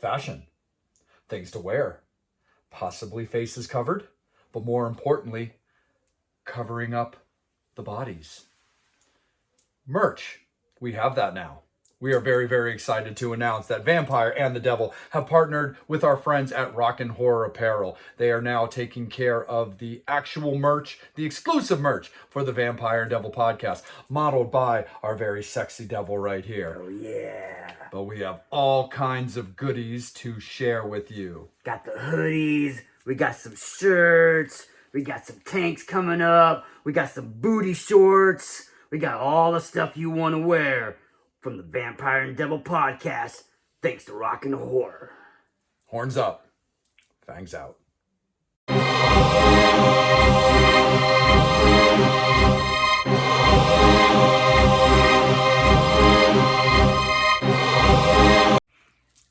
fashion, things to wear, possibly faces covered, but more importantly, covering up the bodies. Merch, we have that now. We are very, very excited to announce that Vampire and the Devil have partnered with our friends at Rockin' Horror Apparel. They are now taking care of the actual merch, the exclusive merch for the Vampire and Devil podcast, modeled by our very sexy devil right here. Oh, yeah. But we have all kinds of goodies to share with you. Got the hoodies, we got some shirts, we got some tanks coming up, we got some booty shorts, we got all the stuff you want to wear. From the Vampire and Devil podcast, thanks to Rockin' Horror. Horns up, fangs out.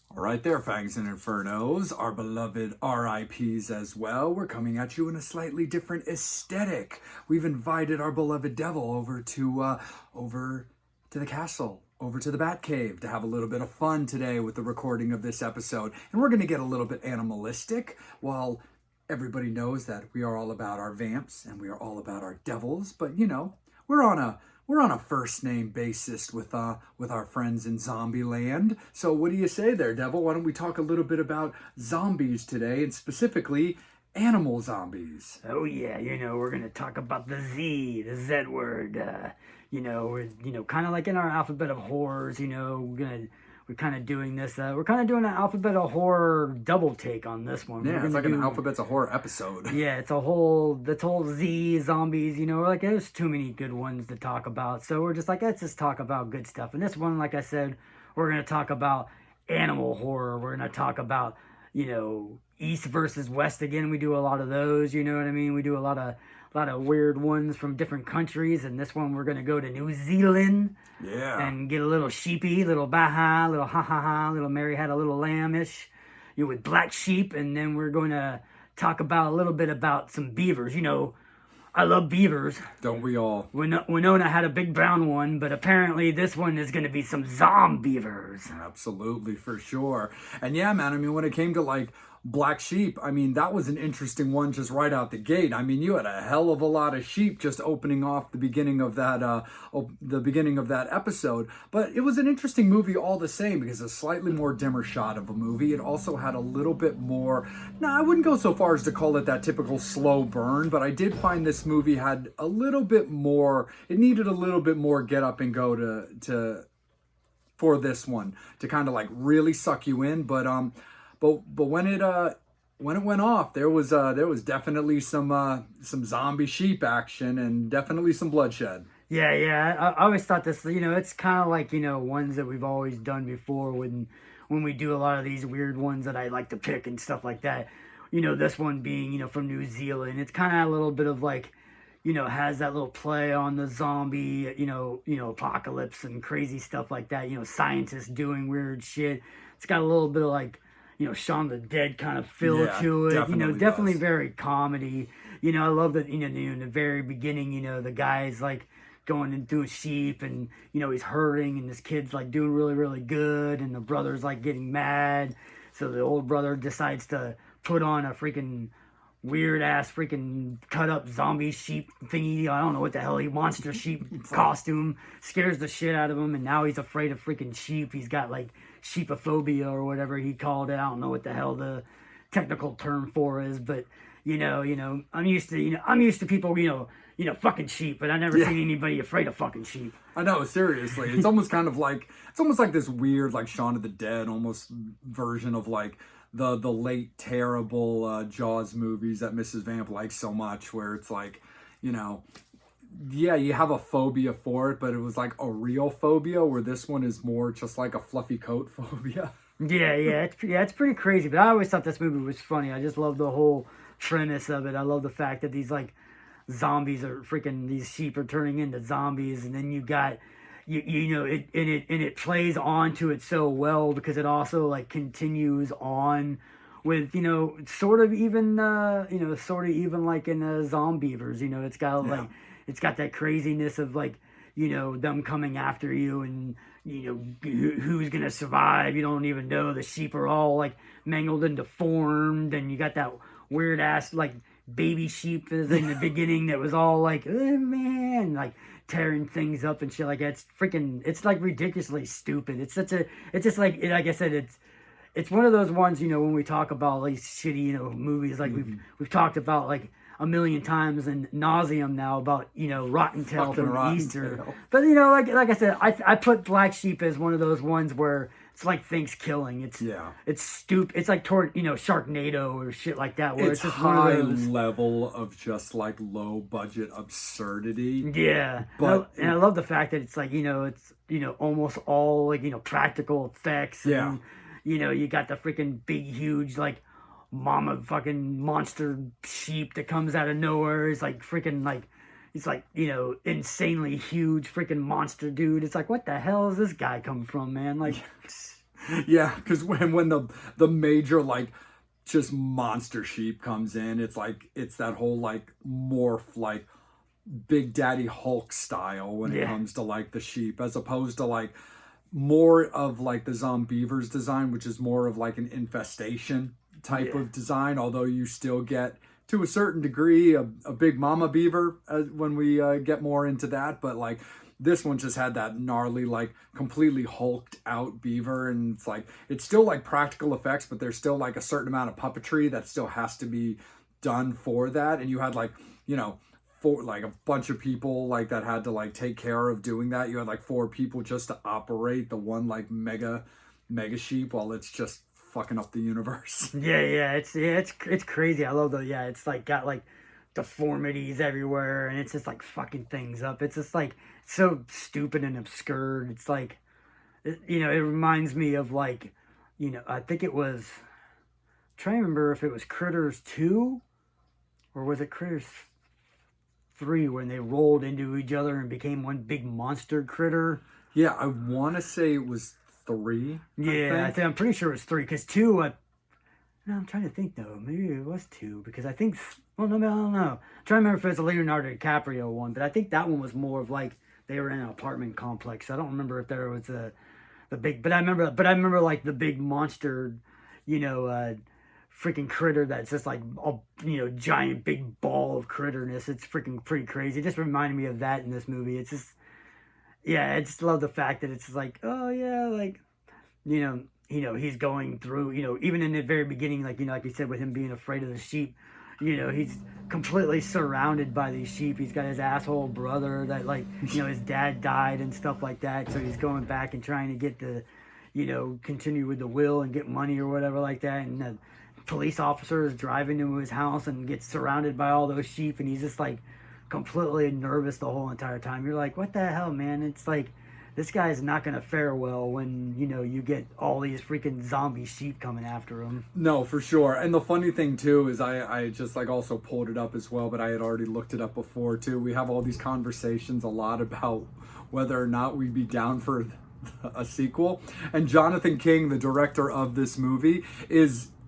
All right there, Fangs and Infernos, our beloved RIPs as well. We're coming at you in a slightly different aesthetic. We've invited our beloved Devil over to the castle, over to the Batcave to have a little bit of fun today with the recording of this episode. And we're going to get a little bit animalistic while everybody knows that we are all about our vamps and we are all about our devils. But, you know, we're on a first name basis with our friends in Zombieland. So what do you say there, Devil? Why don't we talk a little bit about zombies today, and specifically animal zombies? Oh yeah, we're gonna talk about the Z word. We're kind of like in our alphabet of horrors. We're kind of doing this. We're kind of doing an alphabet of horror double take on this one. Yeah, it's like an alphabets of horror episode. Yeah, it's a whole Z zombies. There's too many good ones to talk about. So we're just like, let's just talk about good stuff. And this one, like I said, we're gonna talk about animal horror. We're gonna talk about East versus West again. We do a lot of those. You know what I mean? We do a lot of weird ones from different countries, and this one we're gonna go to New Zealand, and get a little sheepy, little baha, little ha ha ha, little Mary had a little lambish, with black sheep, and then we're going to talk about a little bit about some beavers. I love beavers. Don't we all? Winona had a big brown one, but apparently this one is going to be some Zombeavers. Absolutely, for sure. And yeah, man, I mean, when it came to like black sheep, I mean, that was an interesting one just right out the gate. I mean, you had a hell of a lot of sheep just opening off the beginning of that episode. But it was an interesting movie all the same, because a slightly more dimmer shot of a movie. It also had a little bit more, I wouldn't go so far as to call it that typical slow burn, but I did find this movie had a little bit more, it needed a little bit more get up and go for this one to kind of like really suck you in. But when it went off, there was definitely some zombie sheep action and definitely some bloodshed. Yeah. I always thought this, it's kind of like, ones that we've always done before when we do a lot of these weird ones that I like to pick and stuff like that. This one being, from New Zealand, it's kind of a little bit of like, has that little play on the zombie, apocalypse and crazy stuff like that. Scientists doing weird shit. It's got a little bit of like, Shaun the Dead kind of feel to it. Definitely very comedy. I love that, in the very beginning, the guy's like going into a sheep and, he's hurting and this kid's like doing really, really good and the brother's like getting mad. So the old brother decides to put on a freaking weird ass freaking cut up zombie sheep thingy. I don't know what the hell, monster sheep costume, scares the shit out of him, and now he's afraid of freaking sheep. He's got like sheepophobia or whatever he called it. I don't know what the hell the technical term for is, but I'm used to people fucking sheep, but I never seen anybody afraid of fucking sheep. I know, seriously. It's almost like this weird like Shaun of the Dead almost version of like the late terrible Jaws movies that Mrs. Vamp likes so much, where it's like, you have a phobia for it, but it was like a real phobia, where this one is more just like a fluffy coat phobia. It's pretty crazy, but I always thought this movie was funny. I just love the whole premise of it. I love the fact that these like zombies are freaking, these sheep are turning into zombies, and then you got it plays onto it so well, because it also like continues on with sort of even like in Zombeavers. It's got like it's got that craziness of like them coming after you, and who's gonna survive. You don't even know. The sheep are all like mangled and deformed, and you got that weird ass like baby sheep is in the beginning that was all like, oh man, like tearing things up and shit like that. It's like ridiculously stupid. It's just like I said, it's one of those ones, when we talk about these shitty, movies, like we've talked about like a million times and nauseum now about, Rotten Tail Fucking from Rotten Easter. Tail. But like I said, I put Black Sheep as one of those ones where it's like Thanksgiving. It's stupid. It's like Sharknado or shit like that, where It's just high one of those. level of just like low budget absurdity. Yeah, But and I love the fact that it's like it's almost all like practical effects. And, Yeah. You got the freaking big huge like mama fucking monster sheep that comes out of nowhere. It's like freaking like it's like insanely huge freaking monster dude. It's like, what the hell is this guy come from, man? Like, Yeah, because when the major like just monster sheep comes in, it's that whole like morph like Big Daddy Hulk style when it Yeah. comes to like the sheep, as opposed to like more of like the Zombeavers design, which is more of like an infestation type Yeah. of design. Although you still get to a certain degree a big mama beaver when we get more into that, but like this one just had that gnarly like completely hulked out beaver, and it's still like practical effects, but there's still like a certain amount of puppetry that still has to be done for that. And you had like for like a bunch of people like that had to like take care of doing that. You had like 4 people just to operate the one like mega sheep while it's just fucking up the universe. yeah, it's crazy. I love it's like got like deformities everywhere, and it's just like fucking things up. It's just like so stupid and absurd. It's like, it reminds me of like, I think it was, I'm trying to remember if it was Critters 2 or was it Critters 3 when they rolled into each other and became one big monster critter. Yeah, I want to say it was 3. Yeah, I'm pretty sure it was 3 because 2. No, I'm trying to think though. Maybe it was 2 because I think. Well, no, I don't know. I'm trying to remember if it was a Leonardo DiCaprio one, but I think that one was more of like they were in an apartment complex. I don't remember if there was the big, but I remember like the big monster, freaking critter that's just like a giant big ball of critterness. It's freaking pretty crazy. It just reminded me of that in this movie. It's just, yeah, I just love the fact that it's just like, oh yeah, like he's going through, even in the very beginning, like like you said, with him being afraid of the sheep. He's completely surrounded by these sheep. He's got his asshole brother that like, his dad died and stuff like that. So he's going back and trying to get the, continue with the will and get money or whatever like that. And the police officer is driving to his house and gets surrounded by all those sheep. And he's just like completely nervous the whole entire time. You're like, what the hell, man? It's like, this guy's not going to fare well when, you get all these freaking zombie sheep coming after him. No, for sure. And the funny thing, too, is I just, like, also pulled it up as well, but I had already looked it up before, too. We have all these conversations a lot about whether or not we'd be down for a sequel. And Jonathan King, the director of this movie,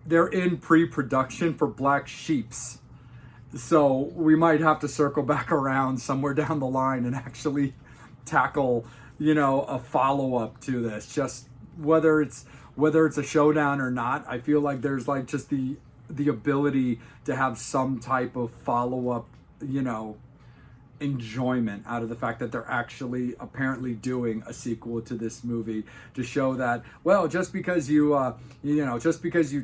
they're in pre-production for Black Sheeps. So we might have to circle back around somewhere down the line and actually tackle a follow-up to this, just whether it's a showdown or not. I feel like there's like just the ability to have some type of follow-up, enjoyment out of the fact that they're actually apparently doing a sequel to this movie, to show that, well, just because you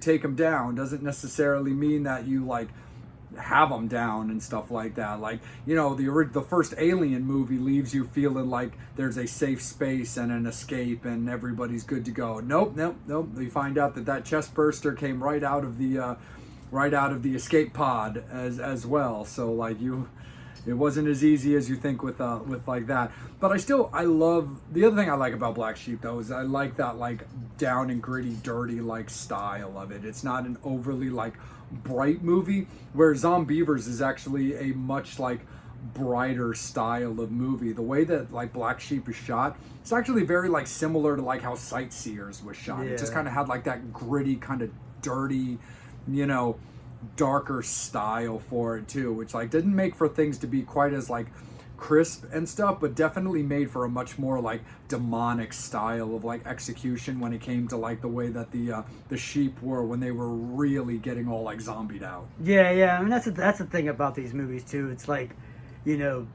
take them down doesn't necessarily mean that you like have them down and stuff like that. Like, the first Alien movie leaves you feeling like there's a safe space and an escape and everybody's good to go. Nope. We find out that chest burster came right out of the escape pod as well. So like it wasn't as easy as you think with like that. But I love, the other thing I like about Black Sheep though is I like that like down and gritty, dirty like style of it. It's not an overly like bright movie, where Zombeavers is actually a much like brighter style of movie. The way that like Black Sheep is shot, it's actually very like similar to like how Sightseers was shot. Yeah. It just kind of had like that gritty, kind of dirty, darker style for it too, which like didn't make for things to be quite as like crisp and stuff, but definitely made for a much more like demonic style of like execution when it came to like the way that the sheep were when they were really getting all like zombied out. Yeah. I mean, that's the thing about these movies too. It's like, you know,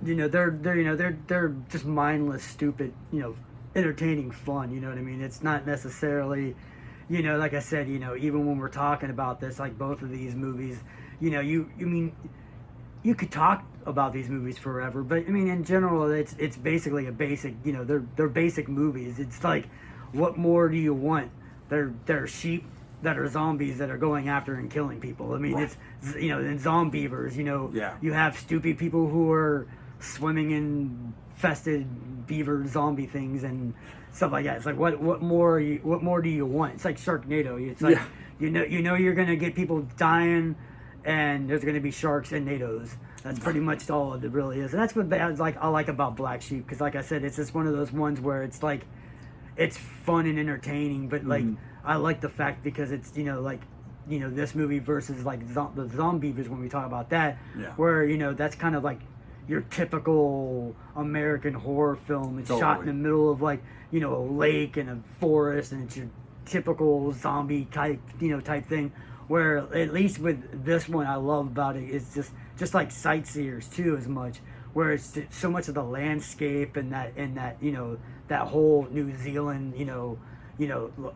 they're just mindless, stupid, entertaining fun. You know what I mean? It's not necessarily, like I said, even when we're talking about this, like both of these movies, you could talk about these movies forever, but I mean, in general, it's basically a basic, they're basic movies. It's like, what more do you want? They're sheep that are zombies that are going after and killing people. I mean, Right. it's in Zombeavers, Yeah. you have stupid people who are swimming in infested beaver zombie things and stuff like that. It's like, what more do you want? It's like Sharknado. It's like, Yeah. you're gonna get people dying, and there's gonna be sharks and NATOs. That's pretty much all it really is, and that's what I like about Black Sheep, because like I said, it's just one of those ones where it's like, it's fun and entertaining, but like, I like the fact because it's this movie versus like the Zombeavers when we talk about that, Yeah. where that's kind of like your typical American horror film. It's shot in the middle of like a lake and a forest, and it's your typical zombie type type thing. Where at least with this one, I love about it is just like Sightseers too, as much, where it's so much of the landscape and that that whole New Zealand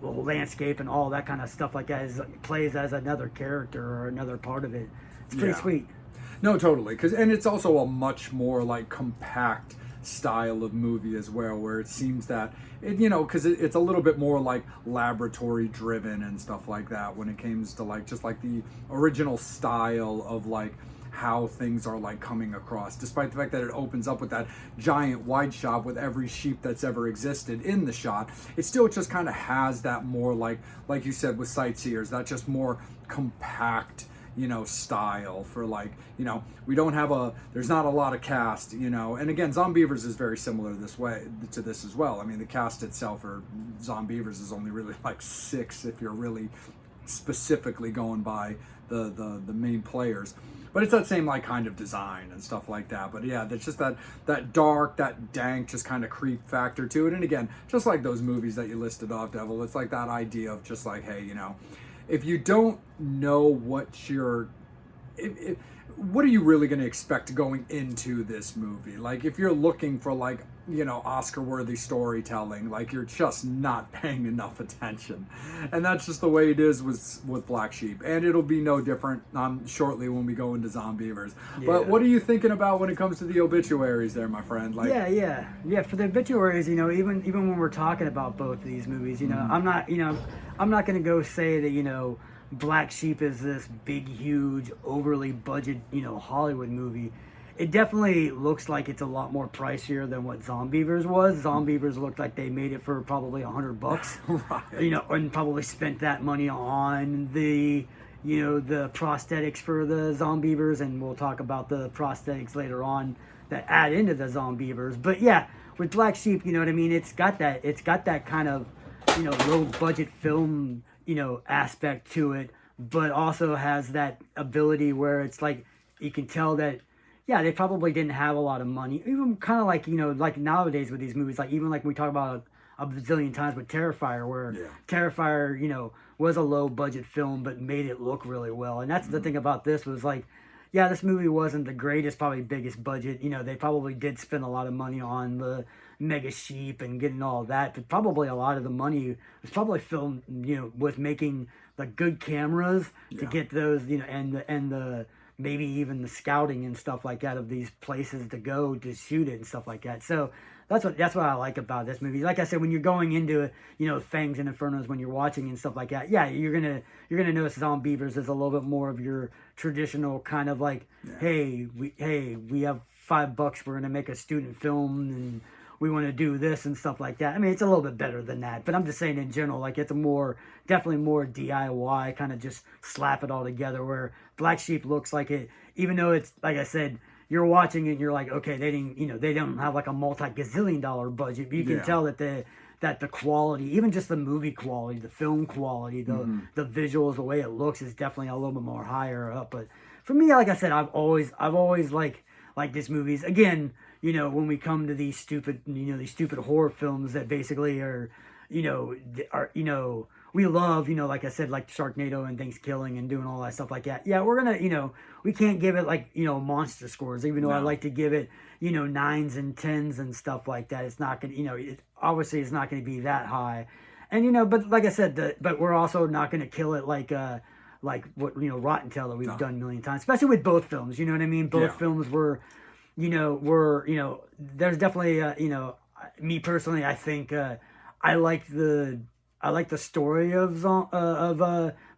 landscape and all that kind of stuff like that plays as another character or another part of it. It's pretty sweet. No, totally. And it's also a much more like compact style of movie as well, where it seems that because it's a little bit more like laboratory driven and stuff like that when it comes to like just like the original style of like how things are like coming across, despite the fact that it opens up with that giant wide shot with every sheep that's ever existed in the shot. It still just kind of has that more like you said with Sightseers, that just more compact style for like, we don't have there's not a lot of cast, and again, Zombeavers is very similar to this as well. I mean, the cast itself for Zombeavers is only really like 6 if you're really specifically going by the main players. But it's that same like kind of design and stuff like that. But yeah, there's just that dark, that dank, just kind of creep factor to it. And again, just like those movies that you listed off, Devil, it's like that idea of just like, hey, if you don't know what what are you really going to expect going into this movie? Like, if you're looking for like, Oscar-worthy storytelling, like you're just not paying enough attention. And that's just the way it is with Black Sheep. And it'll be no different shortly when we go into Zombeavers. Yeah. But what are you thinking about when it comes to the obituaries there, my friend? Like, yeah. For the obituaries, even when we're talking about both of these movies, I'm not going to go say that, Black Sheep is this big, huge, overly budget, Hollywood movie. It definitely looks like it's a lot more pricier than what Zombeavers was. Zombeavers looked like they made it for probably $100, right. And probably spent that money on the prosthetics for the Zombeavers, and we'll talk about the prosthetics later on that add into the Zombeavers. But yeah, with Black Sheep, you know what I mean? It's got that kind of, low budget film, aspect to it, but also has that ability where it's like, you can tell that, yeah, they probably didn't have a lot of money. Even kind of like, like nowadays with these movies, like even like we talk about a bazillion times with Terrifier, where Terrifier, was a low budget film, but made it look really well. And that's the thing about this was like, yeah, this movie wasn't the greatest, probably biggest budget. They probably did spend a lot of money on the mega sheep and getting all that, but probably a lot of the money was probably filmed, with making the good cameras to get those, and the maybe even the scouting and stuff like that of these places to go to shoot it and stuff like that. So that's what I like about this movie. Like I said, when you're going into it, Fangs and Infernos, when you're watching and stuff like that, yeah, you're gonna notice Zombeavers is a little bit more of your traditional kind of like, hey, we have $5, we're gonna make a student film and we want to do this and stuff like that. I mean, it's a little bit better than that, but I'm just saying in general, like it's definitely more DIY, kind of just slap it all together, where Black Sheep looks like it, even though it's, like I said, you're watching it and you're like, okay, they don't have like a multi-gazillion dollar budget, but you can tell that the quality, even just the movie quality, the film quality, the visuals, the way it looks is definitely a little bit more higher up. But for me, like I said, I've always like like this movie's again, when we come to these stupid, these stupid horror films that basically are, we love, like I said, like Sharknado and things killing and doing all that stuff like that. Yeah, we're gonna, we can't give it like, monster scores, even though I No. like to give it, nines and tens and stuff like that. It's not gonna, obviously it's not gonna be that high. And but like I said, but we're also not gonna kill it like what Rotten Tail that we've No. done a million times, especially with both films. You know what I mean? Both Yeah. films were, were there's definitely me personally, I think I like the I like the story of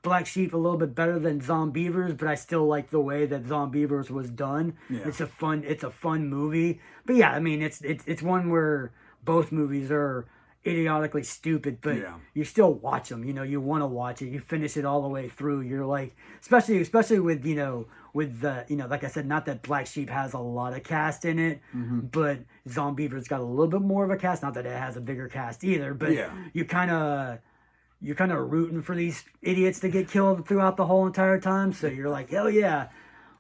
Black Sheep a little bit better than Zombeavers, but I still like the way that Zombeavers was done. Yeah. It's a fun movie. But yeah, I mean it's one where both movies are idiotically stupid, but Yeah. you still watch them. You want to watch it. You finish it all the way through. You're like, especially with with the like I said, not that Black Sheep has a lot of cast in it, but Zombeavers got a little bit more of a cast. Not that it has a bigger cast either, but Yeah. you're kind of rooting for these idiots to get killed throughout the whole entire time. So you're like, hell yeah.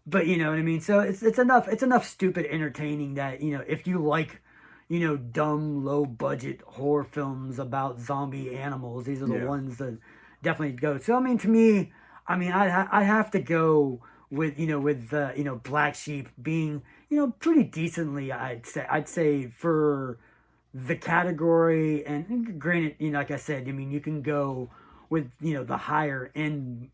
But you know what I mean? So it's enough stupid entertaining that, if you like, dumb, low budget horror films about zombie animals, these are the Yeah. ones that definitely go. So I mean, to me, I'd have to go with Black Sheep being pretty decently, I'd say for the category. And granted, like I said, I mean, you can go with the higher end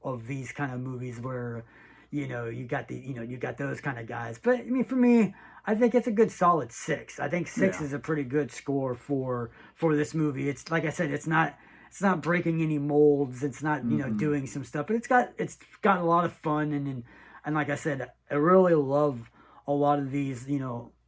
of these kind of movies where you got you got those kind of guys. But I mean, for me, I think it's a good solid 6. I think 6 Yeah. is a pretty good score for this movie. It's like I said, it's not breaking any molds. It's not doing some stuff, but it's got a lot of fun. And like I said, I really love a lot of these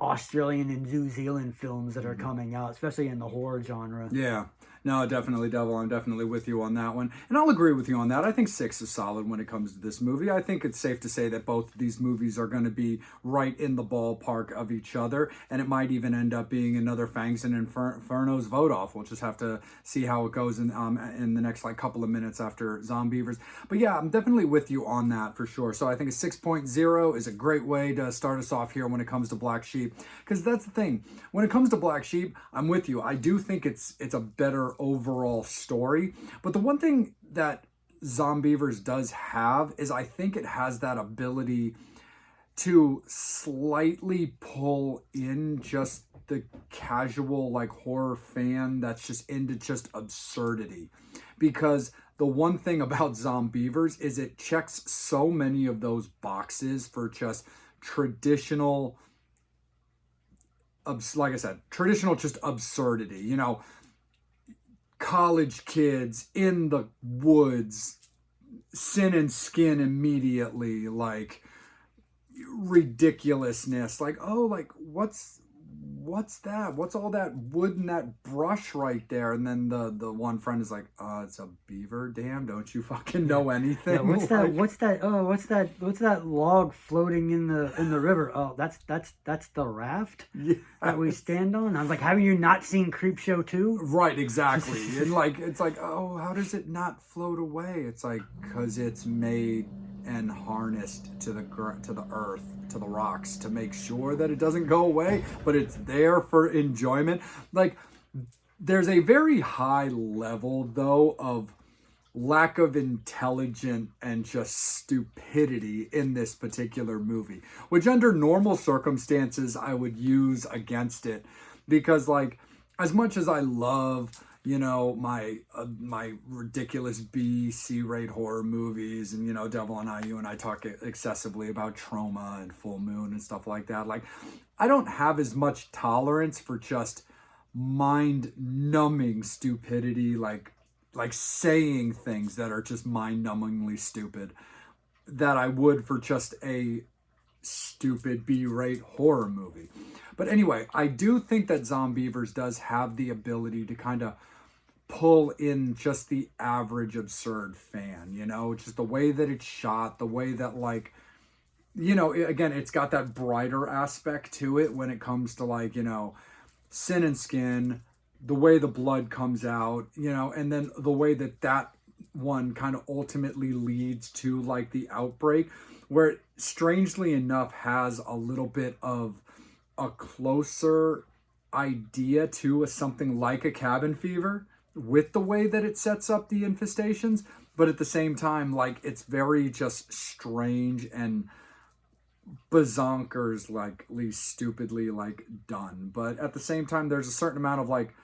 Australian and New Zealand films that are coming out, especially in the horror genre. Yeah. No, definitely, Devil. I'm definitely with you on that one. And I'll agree with you on that. I think 6 is solid when it comes to this movie. I think it's safe to say that both of these movies are going to be right in the ballpark of each other. And it might even end up being another Fangs and Inferno's vote off. We'll just have to see how it goes in the next couple of minutes after Zombeavers. But yeah, I'm definitely with you on that for sure. So I think a 6.0 is a great way to start us off here when it comes to Black Sheep. Because that's the thing. When it comes to Black Sheep, I'm with you. I do think it's a better overall story. But the one thing that Zombeavers does have is I think it has that ability to slightly pull in just the casual horror fan that's just into just absurdity. Because the one thing about Zombeavers is it checks so many of those boxes for just traditional, like I said, traditional just absurdity. College kids in the woods, sin and skin immediately, ridiculousness, what's that? What's all that wood and that brush right there? And then the one friend is like, it's a beaver dam. Don't you fucking know anything? Yeah, what's that? Oh, what's that log floating in the river? Oh, that's the raft that we stand on. I was like, haven't you not seen Creepshow 2? Right, exactly. And it's like, oh, how does it not float away? It's like, because it's made and harnessed to the earth, to the rocks, to make sure that it doesn't go away, but it's there for enjoyment. There's a very high level though of lack of intelligence and just stupidity in this particular movie, which under normal circumstances I would use against it, because as much as I love my ridiculous C-rate horror movies, and Devil and I, you and I talk excessively about Trauma and Full Moon and stuff like that. I don't have as much tolerance for just mind-numbing stupidity, like saying things that are just mind-numbingly stupid, that I would for just a stupid B-rate horror movie. But anyway, I do think that Zombeavers does have the ability to kind of pull in just the average absurd fan, just the way that it's shot, the way that again, it's got that brighter aspect to it when it comes to sin and skin, the way the blood comes out, and then the way that one kind of ultimately leads to like the outbreak, where it, strangely enough, has a little bit of a closer idea to a something like a cabin fever with the way that it sets up the infestations, but at the same time, like, it's very just strange and bazonkers, like, stupidly like done. But at the same time, there's a certain amount of like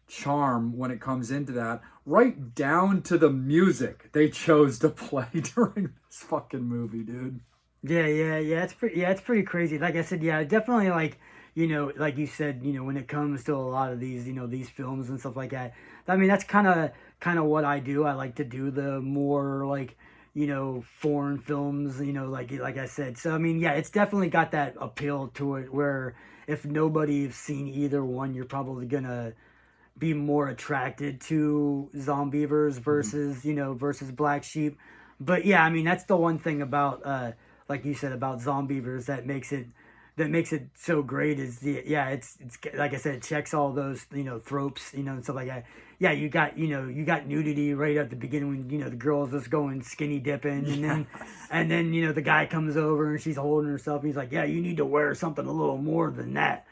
charm when it comes into that, right down to the music they chose to play during this fucking movie, dude. Yeah. It's pretty crazy. Like I said, yeah, definitely like, like you said, when it comes to a lot of these, these films and stuff like that. I mean, that's kind of what I do. I like to do the more like, foreign films, like I said. So I mean, yeah, it's definitely got that appeal to it where if nobody's seen either one, you're probably gonna be more attracted to Zombeavers versus versus Black Sheep. But yeah, I mean that's the one thing about like you said about Zombeavers that makes it so great is it's like I said, it checks all those tropes and stuff like that. Yeah, you got nudity right at the beginning when the girl's just going skinny dipping and then the guy comes over and she's holding herself. He's like, yeah, you need to wear something a little more than that.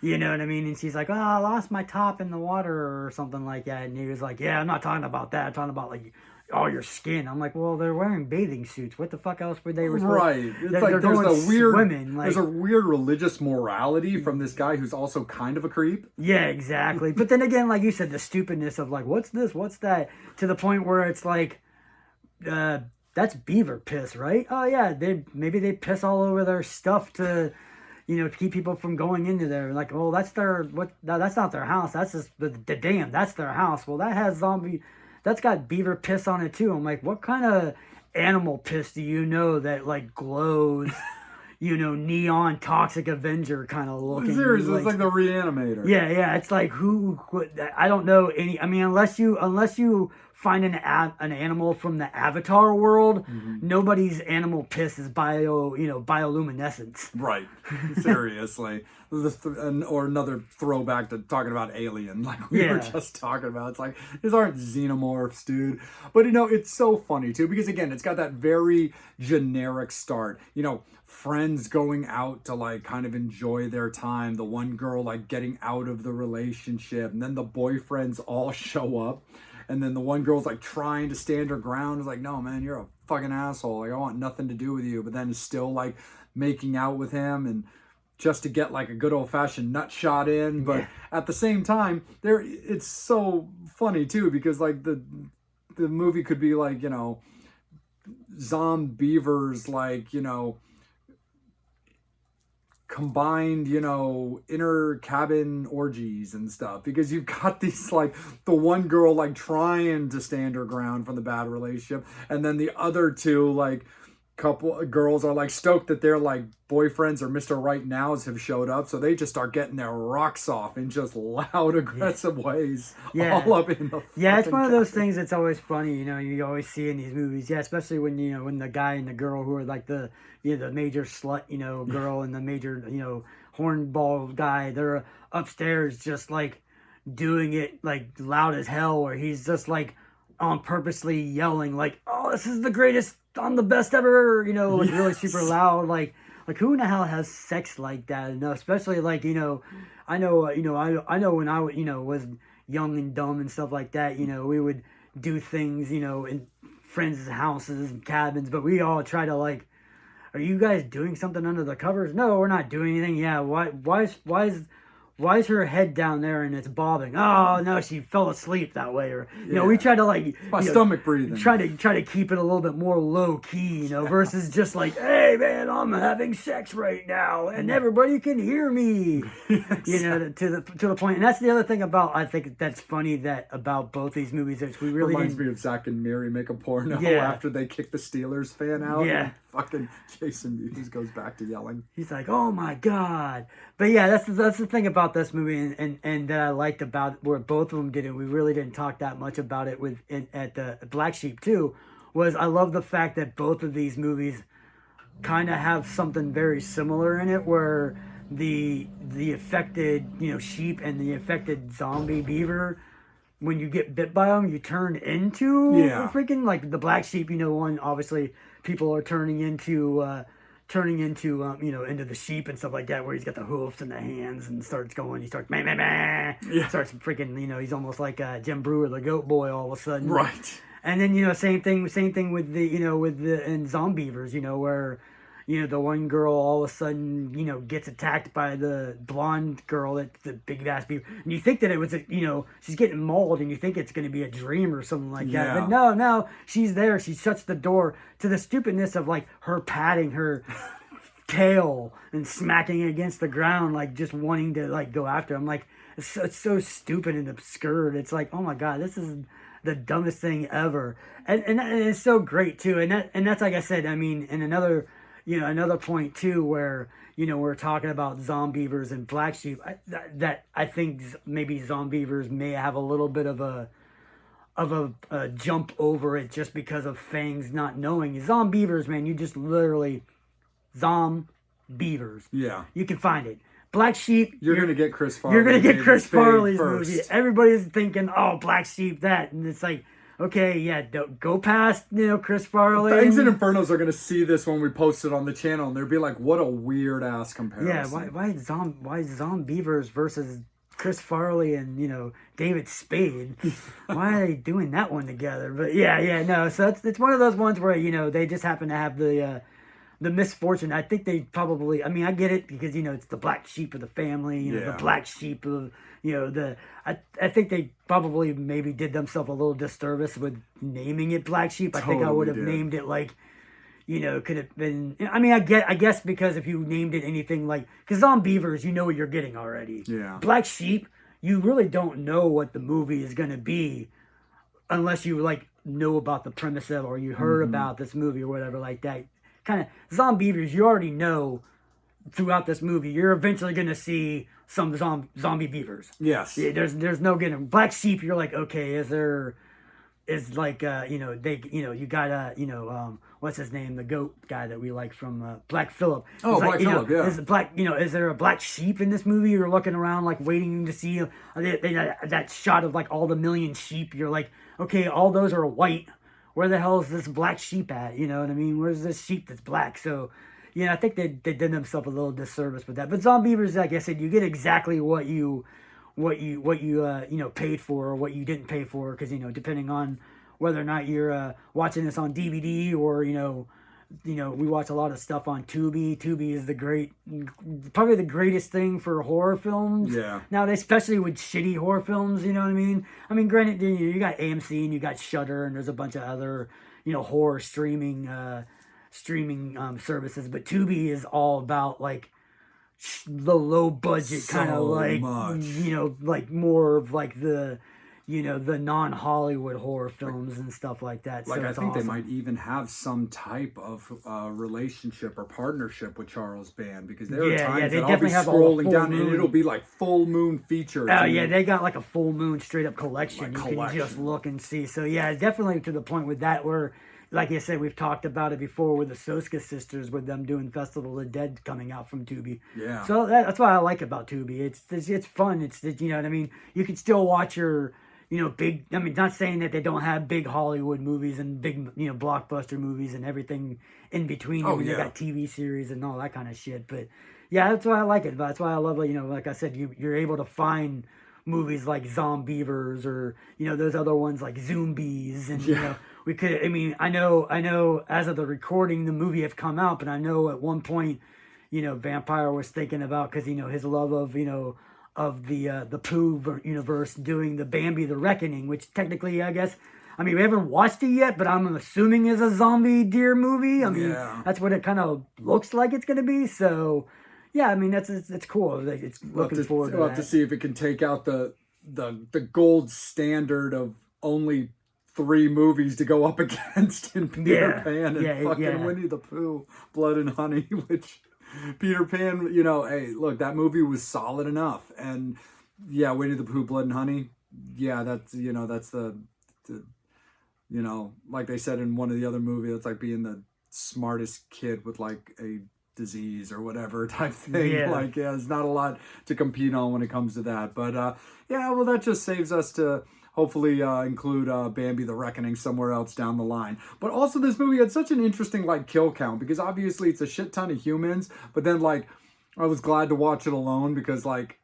You know what I mean? And she's like, oh, I lost my top in the water or something like that. And he was like, yeah, I'm not talking about that. I'm talking about like all your skin. I'm like, well, they're wearing bathing suits. What the fuck else were they? Right. It's like there's a weird swimming. Like, there's a weird religious morality from this guy who's also kind of a creep. Yeah, exactly. But then again, like you said, the stupidness of like, what's this? What's that? To the point where it's like, that's beaver piss, right? Oh yeah, maybe they piss all over their stuff to keep people from going into there. Like, oh, that's not their house. That's just the dam. That's their house. Well, that has that's got beaver piss on it too. I'm like, what kind of animal piss do you know that like glows, neon Toxic Avenger kind of looking? Seriously, like, it's like the Reanimator. Yeah. It's like I don't know any. I mean, unless you find an animal from the Avatar world, nobody's animal piss is bioluminescence. Right. Seriously. Or another throwback to talking about Alien, like we were just talking about. It's like, these aren't xenomorphs, dude. But it's so funny too, because again, it's got that very generic start. Friends going out to like kind of enjoy their time, the one girl like getting out of the relationship, and then the boyfriends all show up. And then the one girl's like trying to stand her ground. Is like, no, man, you're a fucking asshole. Like, I want nothing to do with you. But then is still like making out with him and just to get like a good old fashioned nut shot in. But at the same time, it's so funny too, because like the movie could be like, Zombeavers, like, combined, inner cabin orgies and stuff, because you've got these like the one girl like trying to stand her ground from the bad relationship, and then the other two like couple girls are like stoked that their like boyfriends or Mr. Right Nows have showed up, so they just start getting their rocks off in just loud, aggressive ways. All up in the it's one of those things that's always funny, you always see in these movies, especially when when the guy and the girl who are like the the major slut girl and the major hornball guy, they're upstairs just like doing it like loud as hell, where he's just like on purposely yelling like, oh, this is the greatest, I'm the best ever, like really super loud, like who in the hell has sex like that? Especially like, I know when I was young and dumb and stuff like that, we would do things, in friends' houses and cabins, but we all try to like, are you guys doing something under the covers? No, we're not doing anything. Yeah, why is her head down there and it's bobbing? Oh no, she fell asleep that way. Or we try to like my stomach breathing. Try to keep it a little bit more low key, versus just like, hey man, I'm having sex right now and everybody can hear me. To the point. And that's the other thing about, I think that's funny that about both these movies is we really reminds me of Zach and Miri make a porno after they kick the Steelers fan out. Yeah. Fucking Jason Mewes goes back to yelling. He's like, oh my god. But yeah, that's the thing about this movie, and that I liked about where both of them did it. We really didn't talk that much about it at the Black Sheep too. Was I love the fact that both of these movies kind of have something very similar in it, where the affected sheep and the affected zombie beaver when you get bit by them, you turn into Yeah. a freaking, like the black sheep, one, obviously people are turning into, into the sheep and stuff like that, where he's got the hoofs and the hands and starts going, he starts, meh, meh, meh, Yeah. starts freaking, he's almost like Jim Brewer, the goat boy, all of a sudden. Right. And then, same thing with in Zombeavers, where, the one girl all of a sudden, gets attacked by the blonde girl, that's the big ass beaver. And you think that it was, she's getting mauled and you think it's going to be a dream or something like that. Yeah. But no, she's there. She shuts the door to the stupidness of like her patting her tail and smacking it against the ground, like just wanting to like go after him. Like, it's so stupid and absurd. It's like, oh my God, this is the dumbest thing ever. And it's so great too. And that's like I said, I mean, and another point too, where we're talking about Zombeavers and black sheep. I think maybe Zombeavers may have a little bit of a jump over it just because of Fang's not knowing. Zombeavers, man, you just literally Zombeavers. Yeah. You can find it. Black Sheep. You're gonna get Chris Farley. You're gonna get Chris Farley's first. movie. Everybody's thinking, oh, Black Sheep, that, and it's like, okay, yeah, go past, Chris Farley. Fangs and Infernos are gonna see this when we post it on the channel, and they'll be like, "What a weird ass comparison." Yeah, why Zombeavers versus Chris Farley and David Spade? Why are they doing that one together? But no. So it's one of those ones where they just happen to have the misfortune. I think they probably. I mean, I get it because it's the black sheep of the family. The black sheep of I think they probably maybe did themselves a little disservice with naming it Black Sheep. I think I would have named it like, could have been. I mean, I guess because if you named it anything like, because Zombeavers, you know what you're getting already. Yeah. Black Sheep, you really don't know what the movie is going to be unless you like know about the premise of, or you heard about this movie or whatever like that. Kind of Zombeavers, you already know throughout this movie, you're eventually going to see some zombie beavers. Yes. Yeah, there's no getting Black Sheep. You're like, okay, is like you got what's his name, the goat guy that we like from Black Phillip. Oh, Black Phillip, yeah. Is there a black sheep in this movie? You're looking around like waiting to see that shot of like all the million sheep. You're like, okay, all those are white. Where the hell is this black sheep at? You know what I mean? Where's this sheep that's black? So, I think they did themselves a little disservice with that. But Zombeavers, like I said, you get exactly what you paid for or what you didn't pay for, because depending on whether or not you're watching this on DVD or we watch a lot of stuff on Tubi. Tubi is probably the greatest thing for horror films. Yeah. Nowadays, especially with shitty horror films, you know what I mean? I mean, granted, you got AMC and you got Shudder and there's a bunch of other horror streaming services, but Tubi is all about like the low budget kind of like like more of like the the non-Hollywood horror films and stuff like that. Like, so I think awesome. they might even have some type of relationship or partnership with Charles Band, because there are times that I'll be scrolling down and it'll be like full moon feature. Oh yeah, they got like a full moon straight up collection. You can just look and see. So yeah, definitely to the point with that where, like I said, we've talked about it before with the Soska sisters, with them doing Festival of the Dead coming out from Tubi. Yeah. So that's what I like about Tubi. It's fun. It's you know what I mean. You can still watch your big. I mean, not saying that they don't have big Hollywood movies and big blockbuster movies and everything in between. Oh, They got TV series and all that kind of shit. But yeah, that's why I like it. That's why I love it. Like I said, you're able to find movies like Zombeavers or those other ones like Zombies and we could. I mean, I know. As of the recording, the movie have come out, but I know at one point, Vampire was thinking about, because his love of of the Pooh universe, doing the Bambi the Reckoning, which technically, I guess, I mean, we haven't watched it yet, but I'm assuming is a zombie deer movie. I mean, that's what it kind of looks like it's going to be. So, yeah, I mean, it's cool. It's looking forward to that. We'll have to see if it can take out the gold standard of only 3 movies to go up against in Peter Pan and fucking Winnie the Pooh, Blood and Honey, which Peter Pan, hey, look, that movie was solid enough. And yeah, Winnie the Pooh, Blood and Honey, yeah, that's, that's the like they said in one of the other movies, it's like being the smartest kid with like a disease or whatever type thing. There's not a lot to compete on when it comes to that. But well, that just saves us to hopefully include Bambi the Reckoning somewhere else down the line. But also this movie had such an interesting like kill count because obviously it's a shit ton of humans, but then like I was glad to watch it alone because like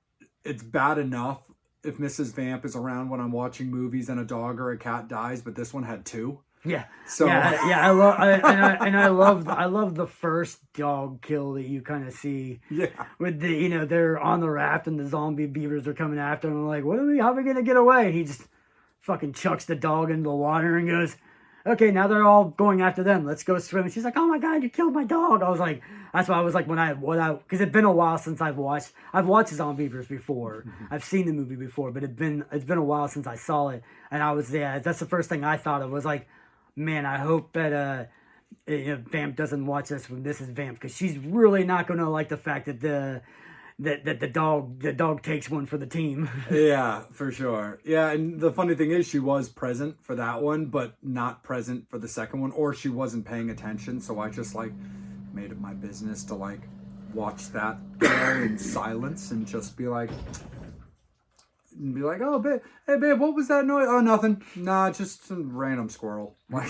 it's bad enough if Mrs. Vamp is around when I'm watching movies and a dog or a cat dies, but this one had two. Yeah. So I love the first dog kill that you kind of see. Yeah. With the they're on the raft and the zombie beavers are coming after them. I'm like, how are we gonna get away? And he just fucking chucks the dog into the water and goes, okay, now they're all going after them. Let's go swim. And she's like, oh my god, you killed my dog. I was like, that's why I was like, because it's been a while since I've watched Zombeavers before. I've seen the movie before, but it's been a while since I saw it. And I was that's the first thing I thought of was like, man, I hope that Vamp doesn't watch this when this is Vamp because she's really not gonna like the fact that the dog takes one for the team. Yeah, for sure. Yeah, and the funny thing is she was present for that one, but not present for the second one, or she wasn't paying attention. So I just like made it my business to like watch that in silence and just be like, oh, babe, hey, babe, what was that noise? Oh, nothing. Nah, just some random squirrel. Like,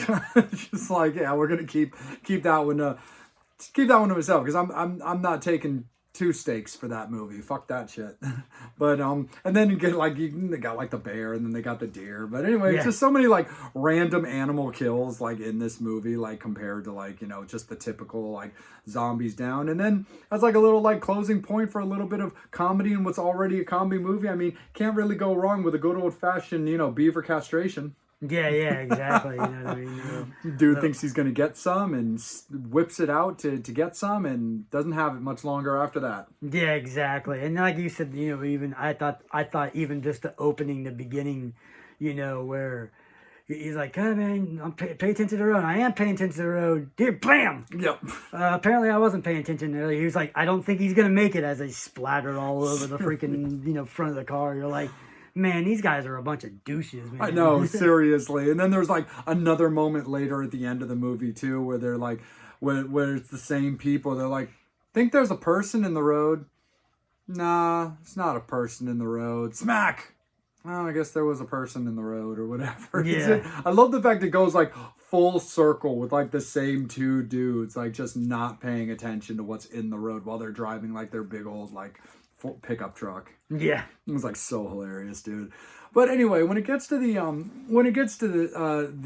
just like, yeah, we're gonna keep that one to myself because I'm not taking two steaks for that movie. Fuck that shit. But and then they got like the bear and then they got the deer. But anyway, It's just so many like random animal kills like in this movie, like compared to like, just the typical like zombies down. And then as like a little like closing point for a little bit of comedy in what's already a comedy movie. I mean, can't really go wrong with a good old fashioned, beaver castration. Yeah, exactly. You know what I mean? Dude thinks he's gonna get some and whips it out to get some and doesn't have it much longer after that. Yeah, exactly. And like you said, even I thought even just the opening, the beginning, where he's like, "Come man, pay attention to the road." I am paying attention to the road. Dude, bam. Yep. Apparently, I wasn't paying attention earlier. He was like, "I don't think he's gonna make it," as they splattered all over the freaking front of the car. You're like, man, these guys are a bunch of douches, man. I know, seriously. And then there's like another moment later at the end of the movie too, where they're like, where it's the same people. They're like, think there's a person in the road? Nah, it's not a person in the road. Smack. Oh, I guess there was a person in the road or whatever. Yeah. I love the fact it goes like full circle with like the same two dudes, like just not paying attention to what's in the road while they're driving like their big old like pickup truck. Yeah. It was like so hilarious, dude. But anyway, when it gets to the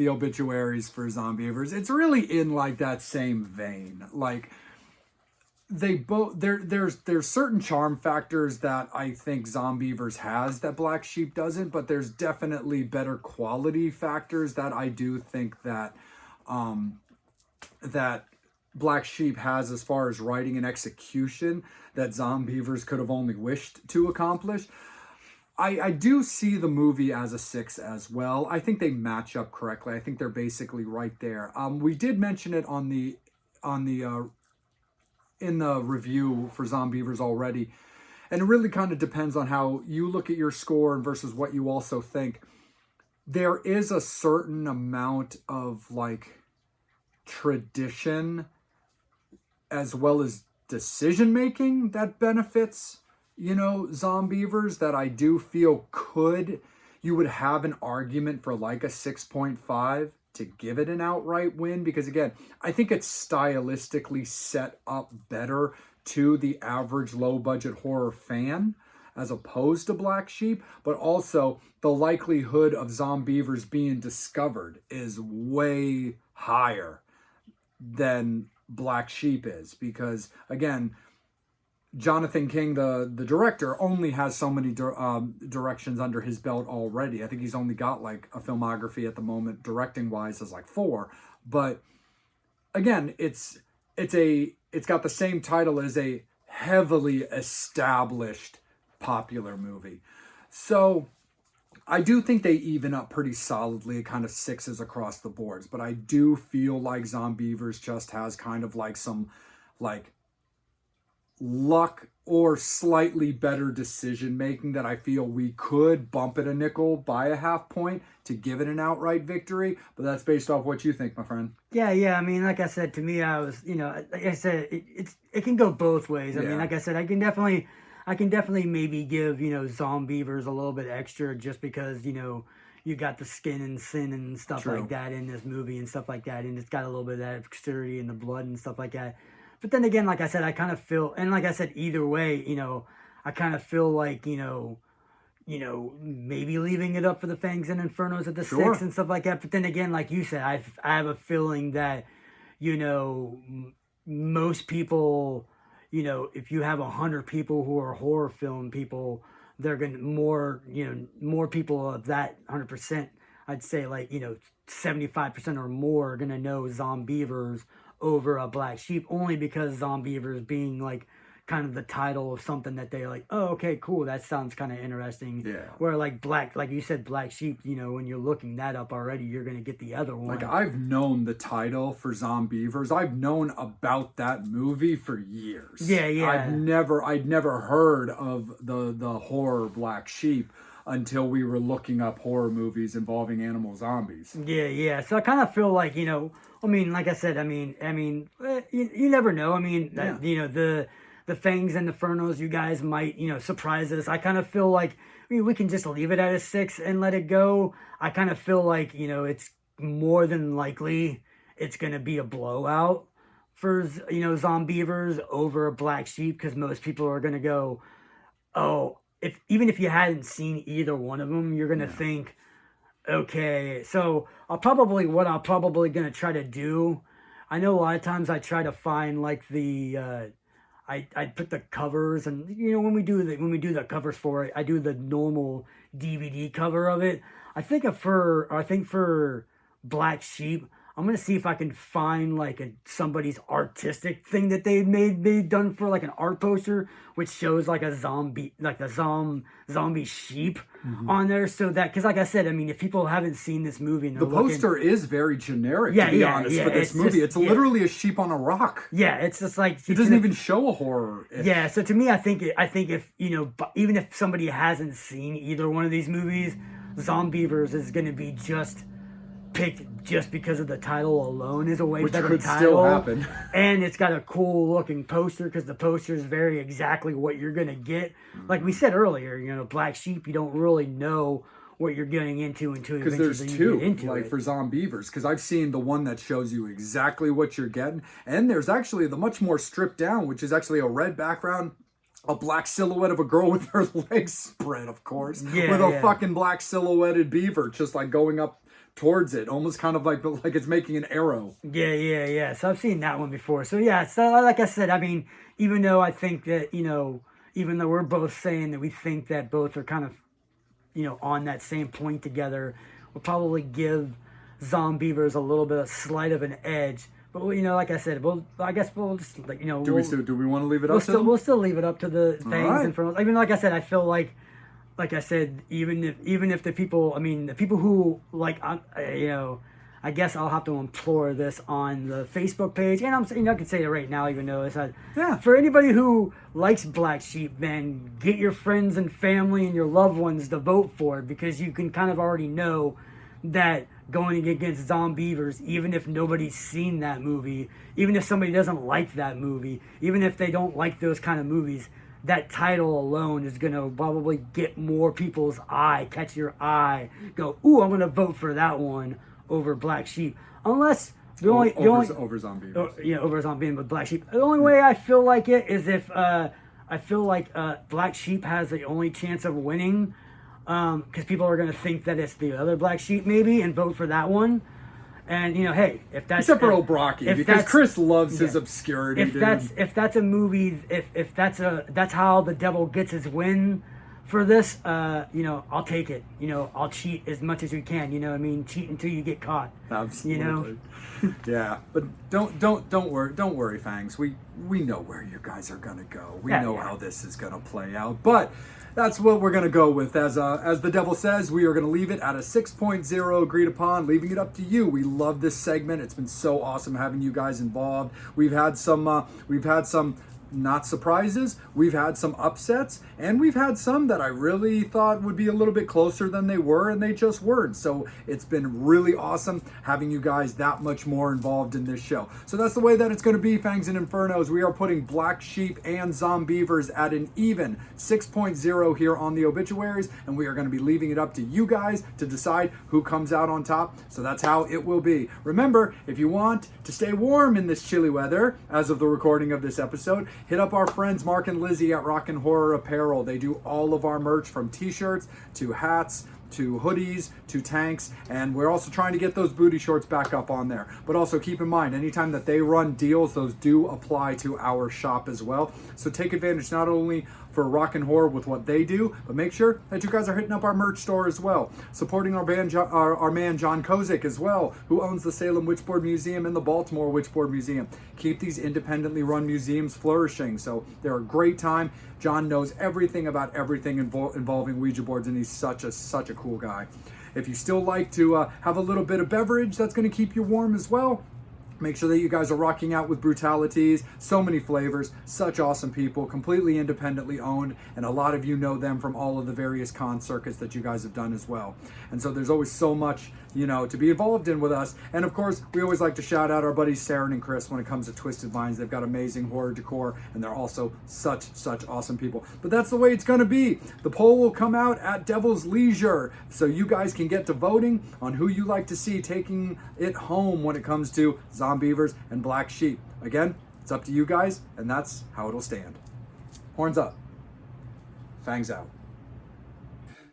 obituaries for Zombeavers, it's really in like that same vein. Like they both there's certain charm factors that I think Zombeavers has that Black Sheep doesn't, but there's definitely better quality factors that I do think that that Black Sheep has as far as writing and execution that Zombeavers could have only wished to accomplish. I do see the movie as a 6 as well. I think they match up correctly. I think they're basically right there. We did mention it in the review for Zombeavers already, and it really kind of depends on how you look at your score versus what you also think. There is a certain amount of like tradition as well as decision making that benefits Zombeavers that I do feel you would have an argument for like a 6.5 to give it an outright win, because again, I think it's stylistically set up better to the average low budget horror fan as opposed to Black Sheep, but also the likelihood of Zombeavers being discovered is way higher than Black Sheep is, because again, Jonathan King, the director, only has so many directions under his belt already. I think he's only got like a filmography at the moment, directing wise, as like 4. But again, it's got the same title as a heavily established popular movie. So I do think they even up pretty solidly, kind of 6s across the boards. But I do feel like Zombeavers just has kind of like some like luck or slightly better decision making that I feel we could bump it a nickel by a half point to give it an outright victory. But that's based off what you think, my friend. Yeah. I mean, like I said, to me, I was, like I said, it can go both ways. I mean, like I said, I can definitely maybe give, Zombeavers a little bit extra just because, you got the skin and sin and stuff True. like that in this movie and stuff like that, and it's got a little bit of that exteriority in the blood and stuff like that. But then again, like I said, I kind of feel, and like I said, either way, I kind of feel like, maybe leaving it up for the Fangs and Infernos at the Sure. 6 and stuff like that. But then again, like you said, I have a feeling that, most people, if you have 100 people who are horror film people, they're gonna more people of that 100%. I'd say 75% or more are gonna know Zombeavers over a Black Sheep, only because Zombeavers being like kind of the title of something that they're like, oh, okay, cool, that sounds kind of interesting. Yeah. Where like you said, Black Sheep, when you're looking that up already, you're gonna get the other one. Like, I've known the title for Zombeavers. I've known about that movie for years. Yeah. I'd never heard of the horror Black Sheep until we were looking up horror movies involving animal zombies. Yeah. So I kind of feel like, like I said, you never know. The Fangs and Infernos, you guys might, surprise us. I kind of feel like we can just leave it at a 6 and let it go. I kind of feel like, it's more than likely it's going to be a blowout for, Zombeavers over a Black Sheep, because most people are going to go, oh, even if you hadn't seen either one of them, you're going to think, okay, so what I'm probably going to try to do, I know a lot of times I try to find like the, I put the covers, and when we do the covers for it, I do the normal DVD cover of it. I think for Black Sheep, I'm gonna see if I can find like somebody's artistic thing that they've done for like an art poster, which shows like a zombie, like the zombie sheep on there. So that, because like I said, if people haven't seen this movie, and the poster is very generic, to be honest, for this movie. It's literally a sheep on a rock. Yeah, it's just like it doesn't even show a horror. Yeah, so to me, I think if even if somebody hasn't seen either one of these movies, Zombeavers is going to be just picked just because of the title alone is a way better title. Which could still happen. And it's got a cool looking poster, because the poster is very exactly what you're going to get. Like we said earlier, Black Sheep, you don't really know what you're getting into until because there's two, like for Zombeavers, because I've seen the one that shows you exactly what you're getting, and there's actually the much more stripped down, which is actually a red background, a black silhouette of a girl with her legs spread, of course, with a fucking black silhouetted beaver just like going up towards it, almost kind of like it's making an arrow. Yeah. So I've seen that one before. So yeah, so like I said, even though I think that, even though we're both saying that we think that both are kind of, on that same point together, we'll probably give Zombeavers a little bit of slight of an edge. But like I said, I guess we'll just do we want to leave it up to them? We'll still leave it up to the Fangs and Infernos. Like I said, I feel like I said, even if the people, the people who like, I guess I'll have to implore this on the Facebook page, and I can say it right now, even though it's not. Yeah. For anybody who likes Black Sheep, then get your friends and family and your loved ones to vote for it, because you can kind of already know that going against Zombeavers, even if nobody's seen that movie, even if somebody doesn't like that movie, even if they don't like those kind of movies, that title alone is going to probably get more people's eye, catch your eye, go, ooh, I'm going to vote for that one over Black Sheep. Unless over Zombeavers. Over Zombeavers with Black Sheep. The only way I feel like it is if I feel like Black Sheep has the only chance of winning, because people are going to think that it's the other Black Sheep maybe and vote for that one. And hey, if that's except for O'Brockie, because Chris loves his obscurity. If that's a movie, if that's how the devil gets his win for this, I'll take it. I'll cheat as much as we can. Cheat until you get caught. Absolutely. Yeah, but don't worry, Fangs. We know where you guys are gonna go. We know how this is gonna play out, but. That's what we're going to go with. As the devil says, we are going to leave it at a 6.0 agreed upon, leaving it up to you. We love this segment. It's been so awesome having you guys involved. We've had some not surprises, we've had some upsets, and we've had some that I really thought would be a little bit closer than they were, and they just weren't. So it's been really awesome having you guys that much more involved in this show. So that's the way that it's going to be, Fangs and Infernos. Infernos, we are putting Black Sheep and Zombeavers at an even 6.0 here on the obituaries, and we are going to be leaving it up to you guys to decide who comes out on top. So that's how it will be. Remember, if you want to stay warm in this chilly weather, as of the recording of this episode, hit up our friends Mark and Lizzie at Rockin' Horror Apparel. They do all of our merch, from t-shirts to hats to hoodies to tanks, and we're also trying to get those booty shorts back up on there. But also keep in mind, anytime that they run deals, those do apply to our shop as well. So take advantage not only for Rockin' Horror with what they do, but make sure that you guys are hitting up our merch store as well. Supporting our man John Kozik as well, who owns the Salem Witchboard Museum and the Baltimore Witchboard Museum. Keep these independently run museums flourishing. So they're a great time. John knows everything about everything involving Ouija boards, and he's such a cool guy. If you still like to have a little bit of beverage that's going to keep you warm as well, make sure that you guys are rocking out with Brutalities. So many flavors, such awesome people, completely independently owned, and a lot of you know them from all of the various con circuits that you guys have done as well. And so there's always so much, you know, to be involved in with us. And of course, we always like to shout out our buddies Saren and Chris when it comes to Twisted Vines. They've got amazing horror decor, and they're also such awesome people. But that's the way it's going to be. The poll will come out at Devil's Leisure, so you guys can get to voting on who you like to see taking it home when it comes to Zombeavers and Black Sheep. Again, it's up to you guys, and that's how it'll stand. Horns up. Fangs out.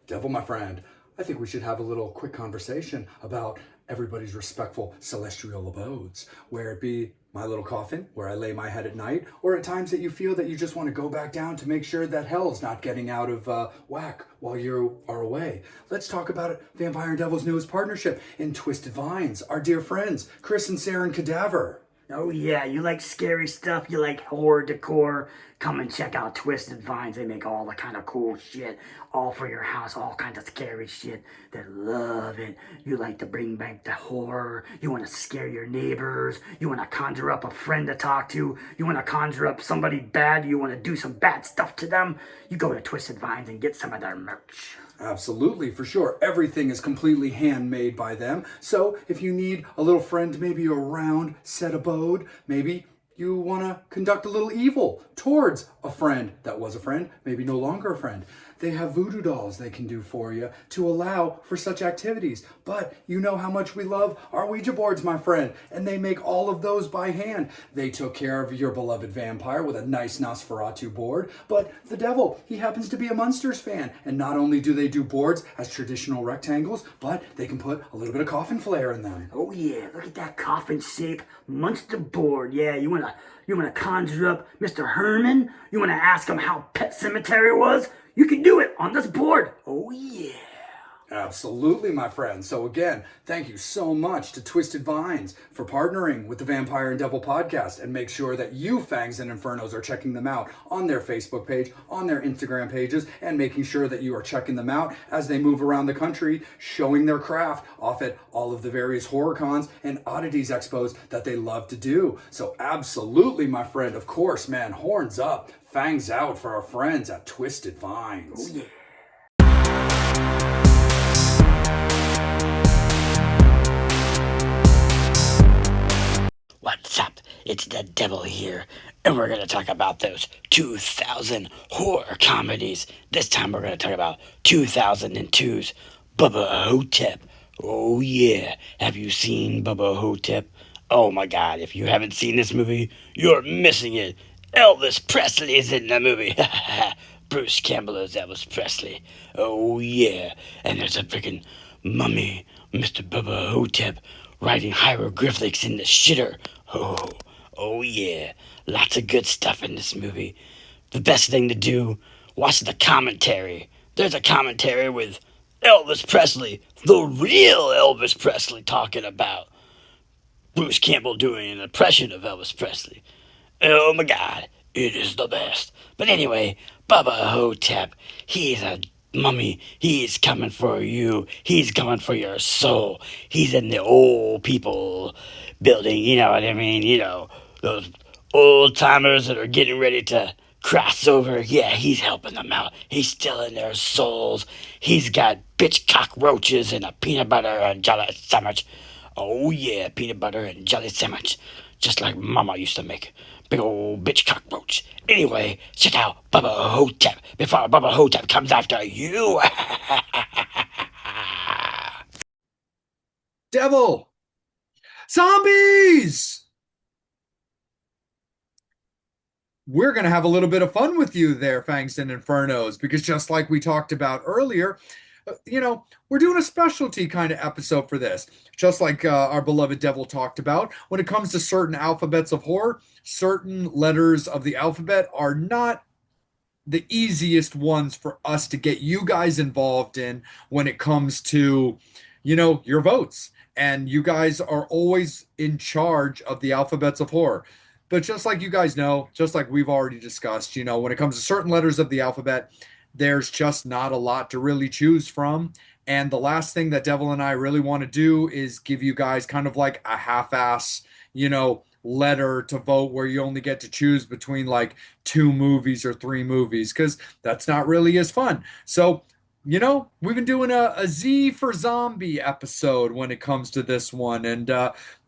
Devil, my friend, I think we should have a little quick conversation about everybody's respectful celestial abodes, where it be my little coffin, where I lay my head at night, or at times that you feel that you just want to go back down to make sure that hell's not getting out of whack while you are away. Let's talk about it. Vampire and Devil's newest partnership in Twisted Vines, our dear friends, Chris and Saren Cadaver. Oh yeah, you like scary stuff, you like horror decor, come and check out Twisted Vines. They make all the kind of cool shit, all for your house, all kinds of scary shit. They love it. You like to bring back the horror, you want to scare your neighbors, you want to conjure up a friend to talk to, you want to conjure up somebody bad, you want to do some bad stuff to them, you go to Twisted Vines and get some of their merch. Absolutely, for sure. Everything is completely handmade by them. So if you need a little friend, maybe a round set abode, maybe you want to conduct a little evil towards a friend that was a friend, maybe no longer a friend. They have voodoo dolls they can do for you to allow for such activities. But you know how much we love our Ouija boards, my friend, and they make all of those by hand. They took care of your beloved vampire with a nice Nosferatu board, but the devil, he happens to be a Munsters fan. And not only do they do boards as traditional rectangles, but they can put a little bit of coffin flair in them. Oh yeah, look at that coffin shape Munster board. Yeah, you wanna conjure up Mr. Herman? You wanna ask him how Pet Cemetery was? You can do it on this board. Oh yeah. Absolutely, my friend. So again, thank you so much to Twisted Vines for partnering with the Vampire and Devil podcast, and make sure that you Fangs and Infernos are checking them out on their Facebook page, on their Instagram pages, and making sure that you are checking them out as they move around the country, showing their craft off at all of the various horror cons and oddities expos that they love to do. So absolutely, my friend, of course, man, horns up, fangs out for our friends at Twisted Vines. Oh yeah. What's up? It's the Devil here, and we're going to talk about those 2000 horror comedies. This time we're going to talk about 2002's Bubba Hotep. Oh yeah, have you seen Bubba Hotep? Oh my god, if you haven't seen this movie, you're missing it. Elvis Presley is in the movie. Bruce Campbell is Elvis Presley. Oh yeah, and there's a freaking mummy, Mr. Bubba Hotep, writing hieroglyphics in the shitter. Oh yeah, lots of good stuff in this movie. The best thing to do, watch the commentary. There's a commentary with Elvis Presley, the real Elvis Presley, talking about Bruce Campbell doing an impression of Elvis Presley. Oh my god, it is the best. But anyway, Bubba Hotep, he's a mummy. He's coming for you. He's coming for your soul. He's in the old people building, you know what I mean? You know, those old timers that are getting ready to cross over. Yeah, he's helping them out. He's stealing their souls. He's got bitch cockroaches and a peanut butter and jelly sandwich. Oh yeah, peanut butter and jelly sandwich. just like Mama used to make. Big old bitch cockroach. Anyway, check out Bubba Hotep before Bubba Hotep comes after you. Devil! Zombies! We're going to have a little bit of fun with you there, Fangs and Infernos, because just like we talked about earlier, we're doing a specialty kind of episode for this. Just like our beloved Devil talked about, when it comes to certain alphabets of horror, certain letters of the alphabet are not the easiest ones for us to get you guys involved in when it comes to, your votes. And you guys are always in charge of the alphabets of horror. But just like you guys know, just like we've already discussed, when it comes to certain letters of the alphabet, there's just not a lot to really choose from. And the last thing that Devil and I really want to do is give you guys kind of like a half-ass, letter to vote where you only get to choose between like two movies or three movies, because that's not really as fun. So, we've been doing a Z for Zombie episode when it comes to this one. And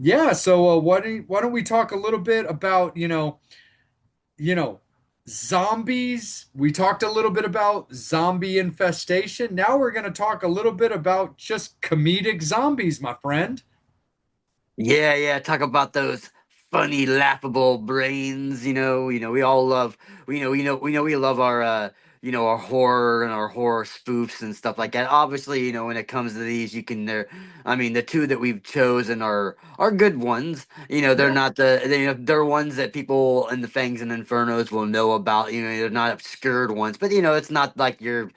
yeah, so why don't we talk a little bit about, you know, zombies. We talked a little bit about zombie infestation. Now we're going to talk a little bit about just comedic zombies, my friend. Yeah, yeah. Talk about those funny, laughable brains. We all love. We love our, our horror and our horror spoofs and stuff like that. Obviously, when it comes to these, you can. I mean, the two that we've chosen are good ones. They're Yeah. not they're ones that people in the Fangs and Infernos will know about. They're not obscured ones, but it's not like your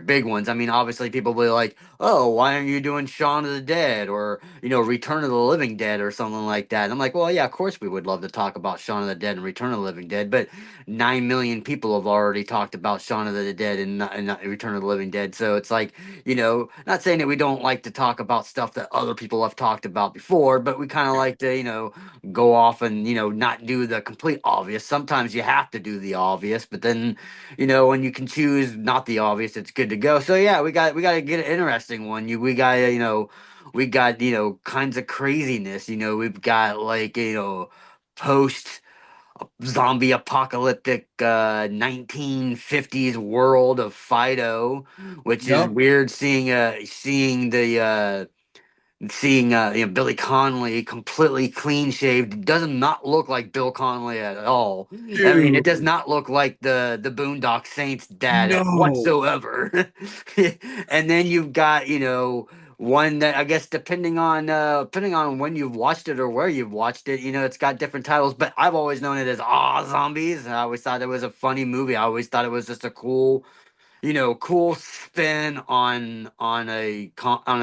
big ones. I mean, obviously, people will be like, oh, why aren't you doing Shaun of the Dead or Return of the Living Dead or something like that? And I'm like, well, yeah, of course we would love to talk about Shaun of the Dead and Return of the Living Dead, but 9 million people have already talked about Shaun of the Dead and Return of the Living Dead. So it's like, not saying that we don't like to talk about stuff that other people have talked about before, but we kind of like to, go off and, not do the complete obvious. Sometimes you have to do the obvious, but then when you can choose not the obvious, it's good to go. So yeah, we got to get an interesting one. We got kinds of craziness. We've got like post zombie apocalyptic 1950s world of Fido, which is Yep. weird seeing Billy Connolly completely clean shaved. Does not look like Bill Connolly at all. I mean, it does Dude. not look like the Boondock Saints dad No. whatsoever. And then you've got one that I guess depending on when you've watched it or where you've watched it, it's got different titles. But I've always known it as Ah Zombies. And I always thought it was a funny movie. I always thought it was just a cool spin on a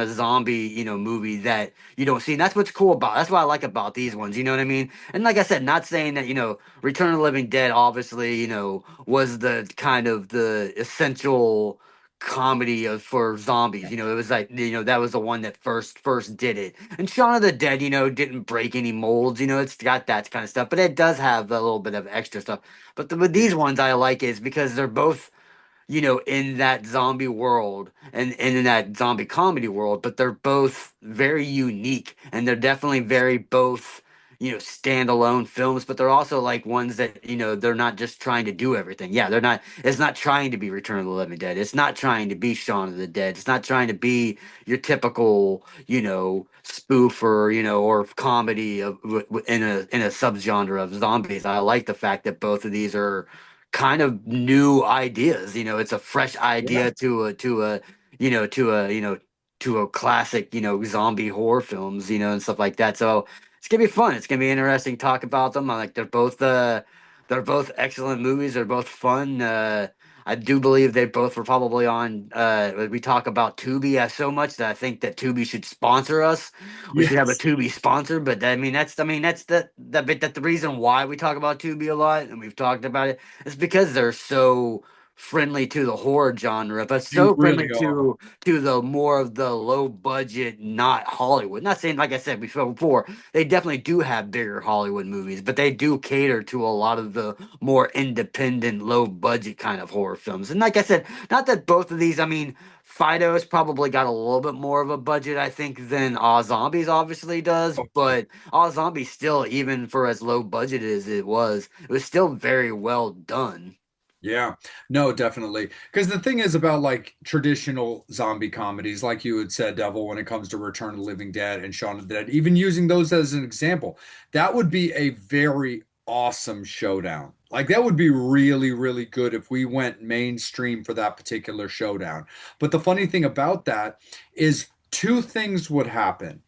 zombie, movie that you don't see. And that's what's cool about. That's what I like about these ones. You know what I mean? And like I said, not saying that Return of the Living Dead obviously was the kind of the essential comedy for zombies. It was like that was the one that first did it. And Shaun of the Dead, didn't break any molds. It's got that kind of stuff, but it does have a little bit of extra stuff. But with these ones, I like is because they're both in that zombie world and in that zombie comedy world, but they're both very unique and they're definitely very both, standalone films, but they're also like ones that, they're not just trying to do everything. Yeah, it's not trying to be Return of the Living Dead. It's not trying to be Shaun of the Dead. It's not trying to be your typical, spoof or comedy in a subgenre of zombies. I like the fact that both of these are kind of new ideas. It's a fresh Yeah. idea to a classic, zombie horror films, and stuff like that. So it's gonna be fun. It's gonna be interesting to talk about them. I like they're both excellent movies. They're both fun. I do believe they both were probably on. We talk about Tubi so much that I think that Tubi should sponsor us. We should have a Yes. Tubi sponsor. But I mean that's the reason why we talk about Tubi a lot, and we've talked about it. It's because they're so friendly to the horror genre, but You so friendly really are. to the more of the low budget, not Hollywood. Not saying, like I said before, they definitely do have bigger Hollywood movies, but they do cater to a lot of the more independent, low budget kind of horror films. And like I said, not that both of these, I mean, Fido's probably got a little bit more of a budget, I think, than Zombies obviously does, but Zombies still, even for as low budget as it was still very well done. Yeah, no, definitely. Because the thing is about like traditional zombie comedies, like you had said, Devil, when it comes to Return of the Living Dead and Shaun of the Dead, even using those as an example, that would be a very awesome showdown. Like that would be really, really good if we went mainstream for that particular showdown. But the funny thing about that is two things would happen.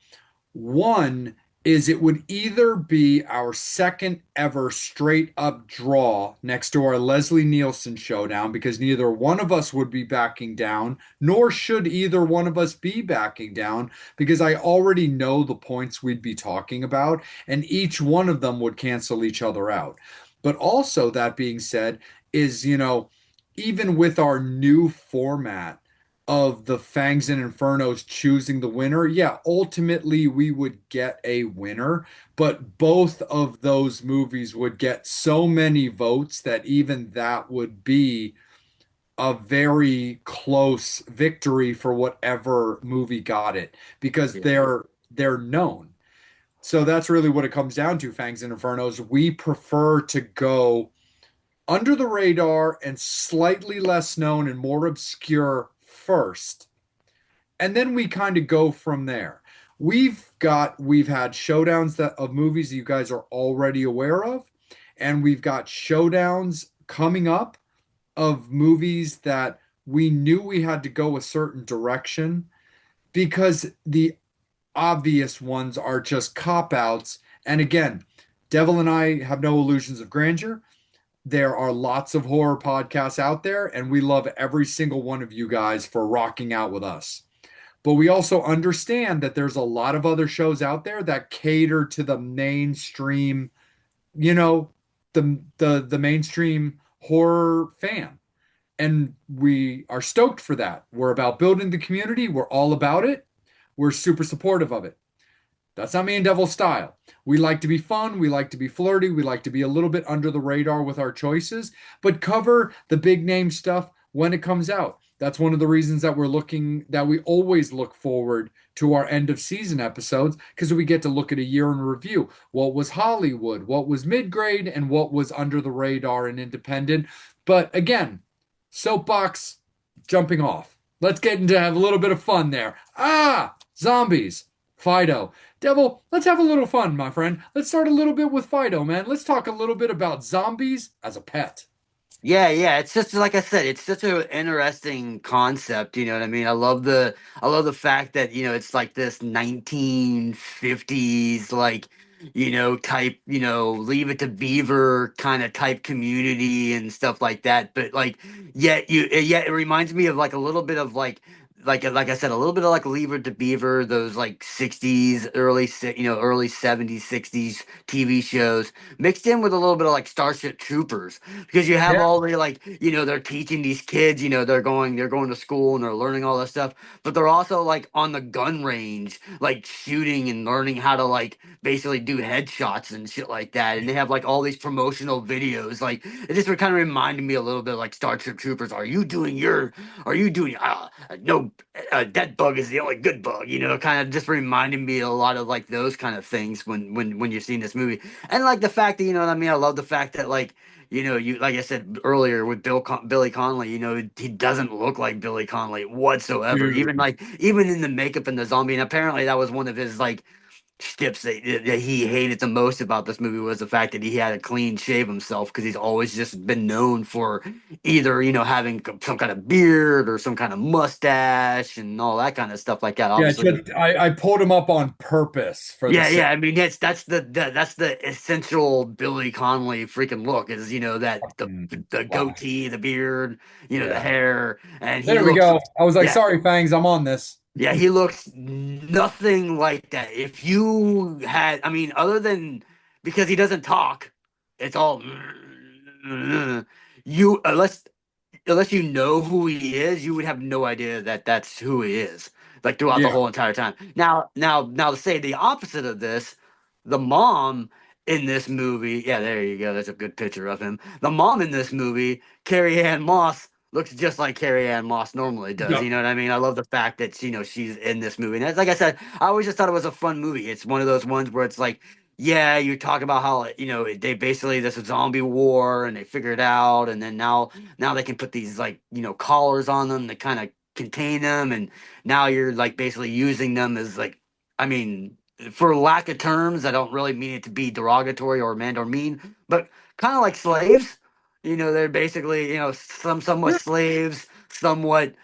One is it would either be our second ever straight up draw next to our Leslie Nielsen showdown because neither one of us would be backing down, nor should either one of us be backing down because I already know the points we'd be talking about, and each one of them would cancel each other out. But also, that being said, is, even with our new format, of the Fangs and Infernos choosing the winner, yeah, ultimately we would get a winner, but both of those movies would get so many votes that even that would be a very close victory for whatever movie got it because Yeah. they're known. So that's really what it comes down to, Fangs and Infernos. We prefer to go under the radar and slightly less known and more obscure first, and then we kind of go from there. We've had showdowns that of movies that you guys are already aware of, and we've got showdowns coming up of movies that we knew we had to go a certain direction because the obvious ones are just cop outs. And again, Devil and I have no illusions of grandeur. There are lots of horror podcasts out there, and we love every single one of you guys for rocking out with us. But we also understand that there's a lot of other shows out there that cater to the mainstream, you know, the mainstream horror fan. And we are stoked for that. We're about building the community. We're all about it. We're super supportive of it. That's not me and Devil style. We like to be fun. We like to be flirty. We like to be a little bit under the radar with our choices, but cover the big name stuff when it comes out. That's one of the reasons that we always look forward to our end of season episodes because we get to look at a year in review. What was Hollywood? What was mid grade? And what was under the radar and independent? But again, soapbox jumping off. Let's get into have a little bit of fun there. Zombies. Fido. Devil, let's have a little fun, my friend. Let's start a little bit with Fido, man. Let's talk a little bit about zombies as a pet. Yeah, yeah, it's just like I said, it's such an interesting concept, you know what I mean? I love the fact that, it's like this 1950s like, type, Leave It to Beaver kind of type community and stuff like that, but like yet it reminds me of like a little bit of like I said, a little bit of like Leave It to Beaver, those like 60s, early 70s, 60s TV shows mixed in with a little bit of like Starship Troopers because you have Yeah. all the like they're teaching these kids, they're going to school and they're learning all that stuff, but they're also like on the gun range like shooting and learning how to like basically do headshots and shit like that, and they have like all these promotional videos. Like it just kind of reminded me a little bit of like Starship Troopers. Are you doing no, that bug is the only good bug, kind of just reminding me a lot of like those kind of things when you're seeing this movie. And like the fact that, you know what I mean, I love the fact that like, you like I said earlier with Billy Connolly, he doesn't look like Billy Connolly whatsoever. Even Dude. like even in the makeup and the zombie, and apparently that was one of his like tips that he hated the most about this movie was the fact that he had to clean shave himself because he's always just been known for either having some kind of beard or some kind of mustache and all that kind of stuff like that. Yeah, Obviously, I pulled him up on purpose for the yeah, sake. yeah. I mean, that's the essential Billy Connolly freaking look is that the Wow. goatee, the beard, the Yeah. hair, and he There we looks go. I was like, yeah. sorry, Fangs, I'm on this. Yeah, he looks nothing like that. If you had, I mean, other than because he doesn't talk, it's all you unless unless you know who he is, you would have no idea that that's who he is. Like throughout the Yeah. whole entire time. Now to say the opposite of this, the mom in this movie, yeah, there you go. That's a good picture of him. The mom in this movie, Carrie Ann Moss, looks just like Carrie Ann Moss normally does. You Yep. know what I mean? I love the fact that she's in this movie. And that's, like I said, I always just thought it was a fun movie. It's one of those ones where it's like, yeah, you talk about how they basically this zombie war and they figure it out, and then now they can put these like collars on them to kind of contain them, and now you're like basically using them as like, I mean, for lack of terms, I don't really mean it to be derogatory or meant or mean, but kind of like slaves. They're basically somewhat Yeah. slaves, somewhat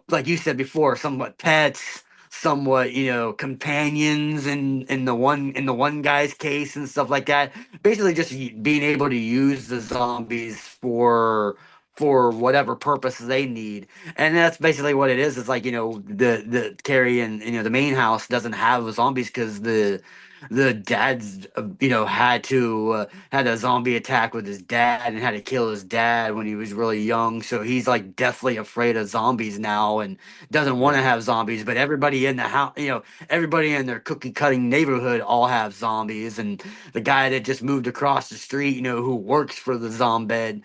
like you said before, somewhat pets, somewhat companions in the one guy's case and stuff like that, basically just being able to use the zombies for whatever purpose they need. And that's basically what it is. It's like, the Carrie and the main house doesn't have zombies because the dad's had a zombie attack with his dad and had to kill his dad when he was really young, so he's like deathly afraid of zombies now and doesn't want to Yeah. have zombies. But everybody in the house, everybody in their cookie cutting neighborhood all have zombies. And the guy that just moved across the street, who works for the zombie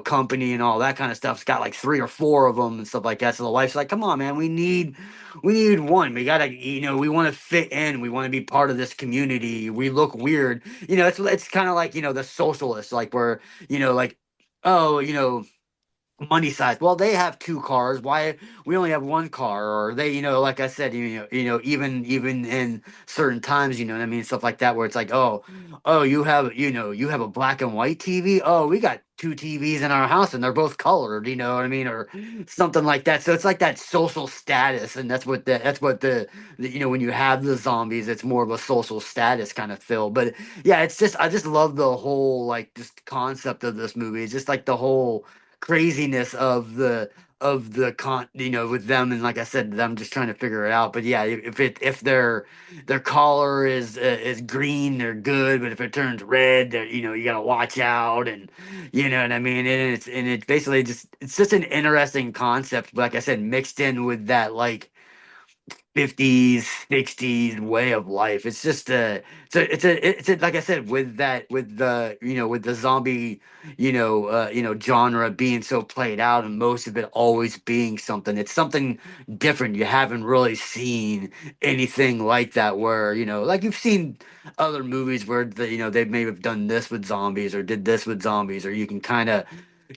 company and all that kind of stuff's got like three or four of them and stuff like that. So the wife's like, come on, man, we need one. We gotta, we want to fit in. We want to be part of this community. We look weird. It's kind of like, the socialists, like where, like, oh, money size. Well, they have two cars. Why we only have one car? Or they, like I said, even in certain times, you know what I mean, stuff like that, where it's like, oh, you have a black and white TV. Oh, we got two TVs in our house and they're both colored. You know what I mean, or something like that. So it's like that social status, and that's what the when you have the zombies, it's more of a social status kind of feel. But yeah, it's just I just love the whole like just concept of this movie. It's just like the whole craziness of the with them, and like I said, them just trying to figure it out. But yeah, if their collar is green, they're good, but if it turns red, you gotta watch out. And you know what I mean. And it's basically just an interesting concept, like I said, mixed in with that like 50s 60s way of life. It's just it's a like I said, with that with the zombie genre being so played out, and most of it always being something, it's something different. You haven't really seen anything like that, where like you've seen other movies where they may have done this with zombies or did this with zombies, or you can kind of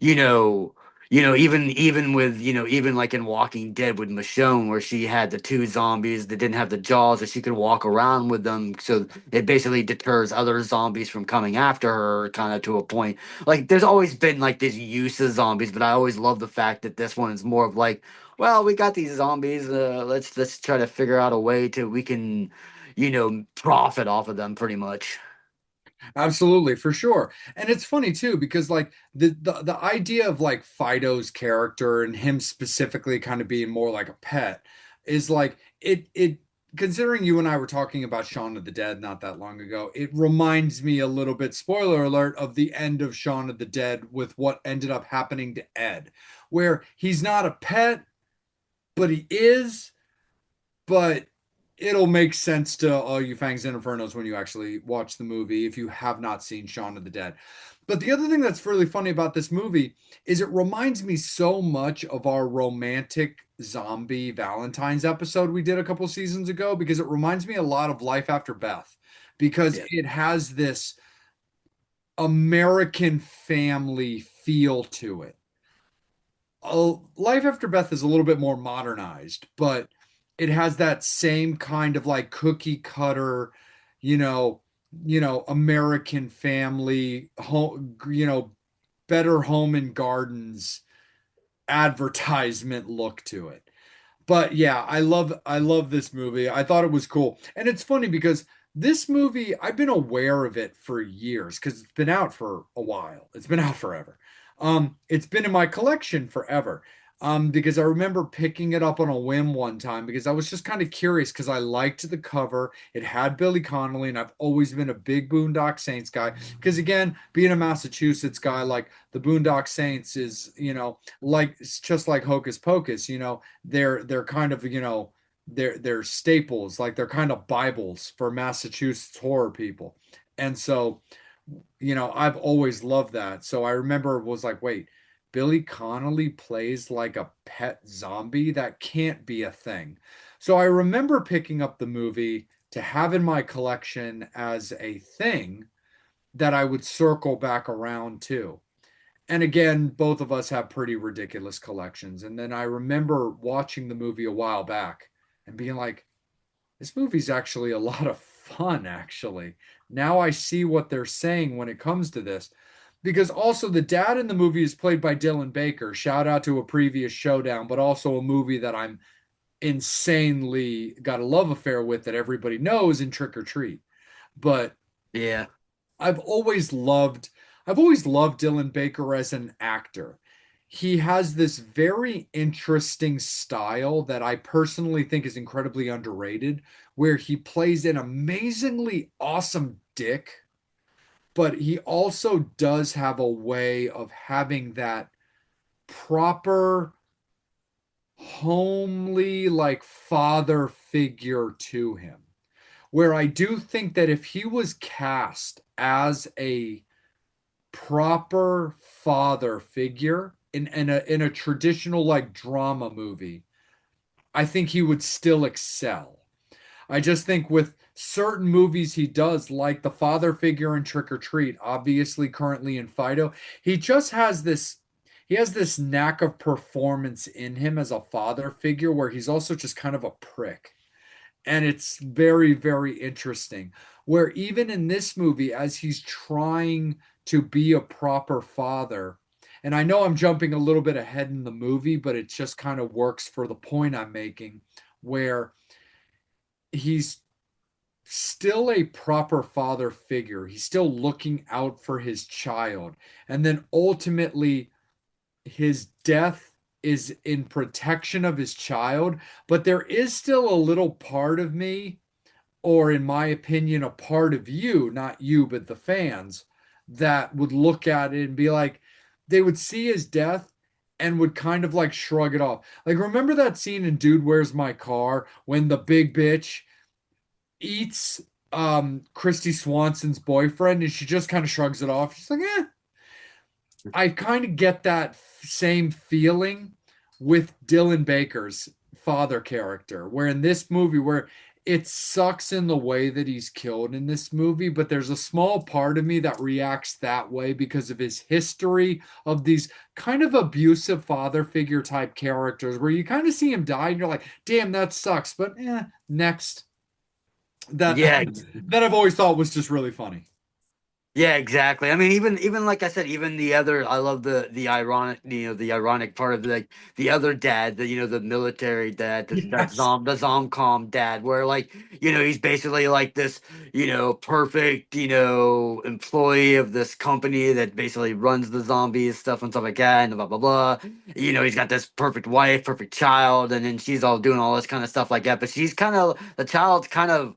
you know even with even like in Walking Dead with Michonne, where she had the two zombies that didn't have the jaws, that she could walk around with them, so it basically deters other zombies from coming after her, kind of to a point. Like there's always been like this use of zombies, but I always love the fact that this one is more of like, well, we got these zombies, let's try to figure out a way to we can profit off of them pretty much. Absolutely, for sure. And it's funny too because like the idea of like Fido's character and him specifically kind of being more like a pet is like it considering you and I were talking about Shaun of the Dead not that long ago, it reminds me a little bit, spoiler alert, of the end of Shaun of the Dead with what ended up happening to Ed, where he's not a pet, but he is, but it'll make sense to all you Fangs and Infernos when you actually watch the movie if you have not seen Shaun of the Dead. But the other thing that's really funny about this movie is it reminds me so much of our romantic zombie Valentine's episode we did a couple seasons ago, because it reminds me a lot of Life After Beth, because Yeah. it has this American family feel to it. Life After Beth is a little bit more modernized, but it has that same kind of like cookie cutter, you know, American family home, better home and gardens advertisement look to it. But yeah, I love this movie. I thought it was cool. And it's funny because this movie, I've been aware of it for years because it's been out for a while. It's been out forever. It's been in my collection forever. Because I remember picking it up on a whim one time because I was just kind of curious because I liked the cover. It had Billy Connolly, and I've always been a big Boondock Saints guy. Because again, being a Massachusetts guy, like the Boondock Saints is, like it's just like Hocus Pocus, they're kind of, they're staples, like they're kind of Bibles for Massachusetts horror people. And so I've always loved that. So I remember it was like, wait, Billy Connolly plays like a pet zombie? That can't be a thing. So I remember picking up the movie to have in my collection as a thing that I would circle back around to. And again, both of us have pretty ridiculous collections. And then I remember watching the movie a while back and being like, this movie's actually a lot of fun, actually. Now I see what they're saying when it comes to this. Because also the dad in the movie is played by Dylan Baker. Shout out to a previous showdown, but also a movie that I'm insanely got a love affair with that everybody knows in Trick or Treat. But Yeah. I've always loved I've always loved Dylan Baker as an actor. He has this very interesting style that I personally think is incredibly underrated, where he plays an amazingly awesome dick, but he also does have a way of having that proper homely like father figure to him. Where I do think that if he was cast as a proper father figure in a traditional like drama movie, I think he would still excel. I just think with certain movies he does, like the father figure in Trick or Treat, obviously currently in Fido, he just has this knack of performance in him as a father figure where he's also just kind of a prick. And it's very, very interesting. Where even in this movie, as he's trying to be a proper father, and I know I'm jumping a little bit ahead in the movie, but it just kind of works for the point I'm making, where he's still a proper father figure. He's still looking out for his child. And then ultimately, his death is in protection of his child. But there is still a little part of me, or in my opinion, a part of you, not you, but the fans, that would look at it and be like, they would see his death and would kind of like shrug it off. Like, remember that scene in Dude, Where's My Car when the big bitch eats Christy Swanson's boyfriend and she just kind of shrugs it off. She's like, eh. I kind of get that same feeling with Dylan Baker's father character, where in this movie, where it sucks in the way that he's killed in this movie, but there's a small part of me that reacts that way because of his history of these kind of abusive father figure type characters where you kind of see him die and you're like, damn, that sucks. But next. That Yeah. that I've always thought was just really funny. Yeah, exactly. I mean, even like I said, even the other, I love the ironic, the ironic part of like the other dad, the military dad, Yes. the Zomcom dad, where like he's basically like this perfect employee of this company that basically runs the zombies stuff and stuff like that, and blah blah blah. He's got this perfect wife, perfect child, and then she's all doing all this kind of stuff like that, but she's kind of the child's kind of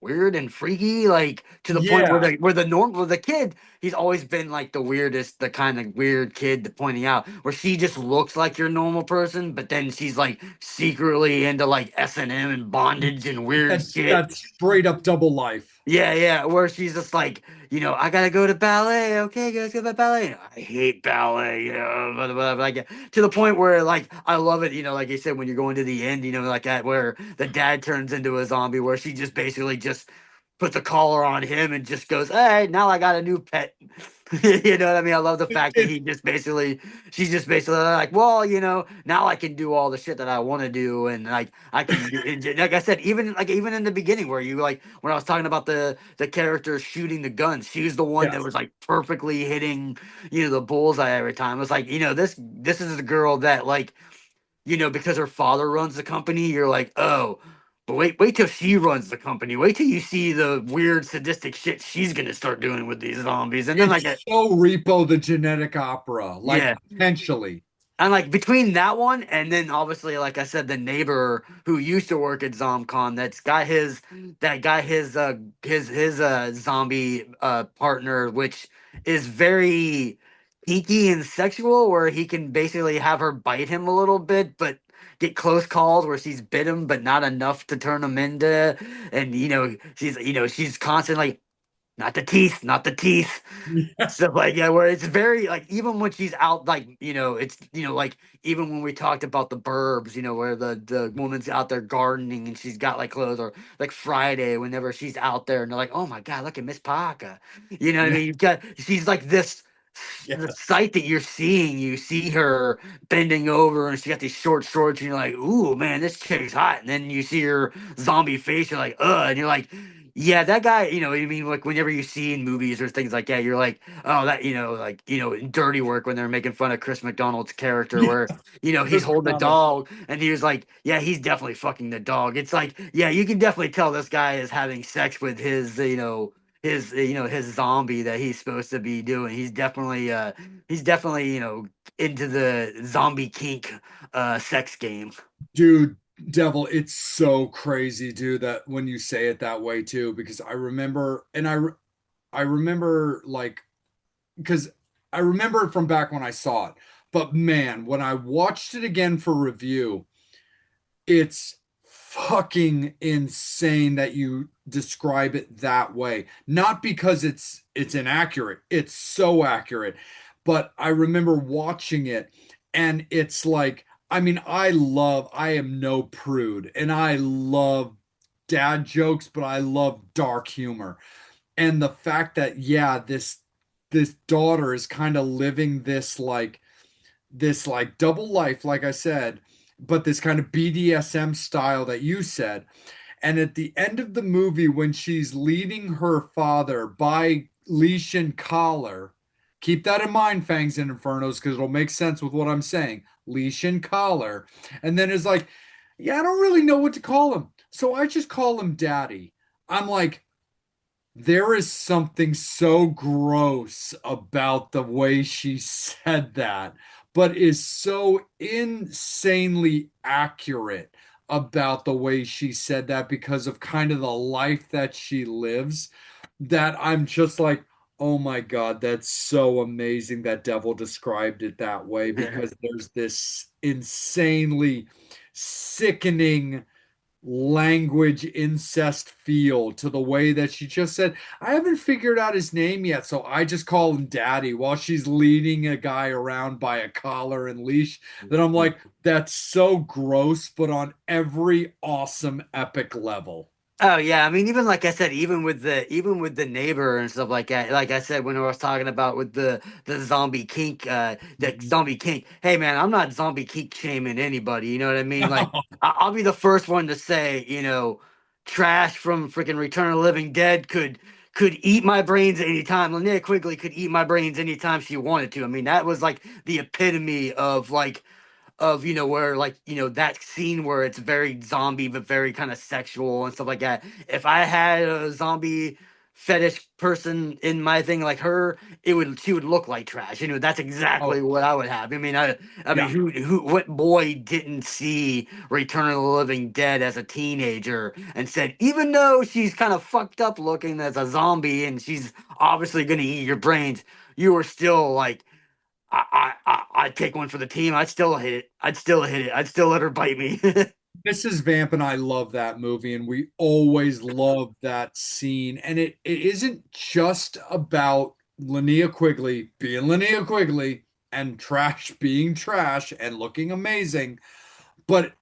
weird and freaky, like to the point where Yeah. the kid, he's always been like the weirdest, the kind of weird kid, pointing out where she just looks like your normal person, but then she's like secretly into like S&M and bondage and weird shit. That's straight up double life. Yeah, yeah, where she's just like, I gotta go to ballet. Okay, guys, go to ballet. I hate ballet, blah, blah, blah, like to the point where like I love it, like you said, when you're going to the end, like that where the dad turns into a zombie, where she just basically just puts a collar on him and just goes, "Hey, now I got a new pet." You know what I mean? I love the fact that It, she's just basically like, well, now I can do all the shit that I want to do, and like I can, like I said, even in the beginning, where you like when I was talking about the character shooting the gun, she's the one that yes. was like perfectly hitting, the bullseye every time. It was like, this is the girl that like, because her father runs the company, you're like, oh. But wait till she runs the company. Wait till you see the weird sadistic shit she's gonna start doing with these zombies. And then It's like, so Repo the Genetic Opera, like yeah, potentially. And like between that one and then obviously, like I said, the neighbor who used to work at ZomCon that got his zombie partner, which is very geeky and sexual, where he can basically have her bite him a little bit, but get close calls where she's bit him, but not enough to turn him into. And she's constantly not the teeth, not the teeth. Stuff like yeah, where it's very like even when she's out, like it's like even when we talked about the Burbs, where the woman's out there gardening and she's got like clothes, or like Friday whenever she's out there and they're like, oh my god, look at Miss Parker, you know what I Yeah, mean? You've got she's like this. The yes. sight that you're seeing, you see her bending over and she got these short shorts, and you're like, ooh, man, this chick's hot. And then you see her zombie face, you're like, and you're like, yeah, that guy, what I mean, like whenever you see in movies or things like that, you're like, oh, that, like, in Dirty Work when they're making fun of Chris McDonald's character, Yeah, where, he's Chris holding a McDonald. dog and he was like, yeah, he's definitely fucking the dog. It's like, yeah, you can definitely tell this guy is having sex with his zombie that he's supposed to be doing. He's definitely into the zombie kink sex game. Dude, Devil, it's so crazy, dude, that when you say it that way too, because I remember, and I remember like, because I remember it from back when I saw it, but man, when I watched it again for review, it's fucking insane that you describe it that way. Not because it's inaccurate. It's so accurate. But I remember watching it and it's like, I mean, I am no prude and I love dad jokes, but I love dark humor. And the fact that yeah, this daughter is kind of living this like double life, like I said, but this kind of BDSM style that you said. And at the end of the movie, when she's leading her father by leash and collar, keep that in mind, Fangs and Infernos, because it'll make sense with what I'm saying. Leash and collar. And then it's like, yeah, I don't really know what to call him. So I just call him Daddy. I'm like, there is something so gross about the way she said that, but is so insanely accurate about the way she said that because of kind of the life that she lives, that I'm just like, oh my God, that's so amazing that Devil described it that way because there's this insanely sickening language incest feel to the way that she just said, I haven't figured out his name yet, so I just call him Daddy while she's leading a guy around by a collar and leash. That I'm like, that's so gross, but on every awesome epic level. Oh yeah, I mean, even like I said, even with the neighbor and stuff like that. Like I said when I was talking about with the zombie kink, the Mhm. zombie kink. Hey man, I'm not zombie kink shaming anybody. You know what I mean? Like No. I'll be the first one to say, trash from freaking Return of the Living Dead could eat my brains anytime. Linnea Quigley could eat my brains anytime she wanted to. I mean, that was like the epitome of where like that scene where it's very zombie but very kind of sexual and stuff like that. If I had a zombie fetish person in my thing like her, she would look like trash. That's exactly Oh, what I would have. I mean, yeah. what boy didn't see Return of the Living Dead as a teenager and said, even though she's kind of fucked up looking as a zombie and she's obviously gonna eat your brains, you were still like, I'd take one for the team. I'd still hit it. I'd still hit it. I'd still let her bite me. Mrs. Vamp and I love that movie, and we always love that scene. And it isn't just about Linnea Quigley being Linnea Quigley and trash being trash and looking amazing, but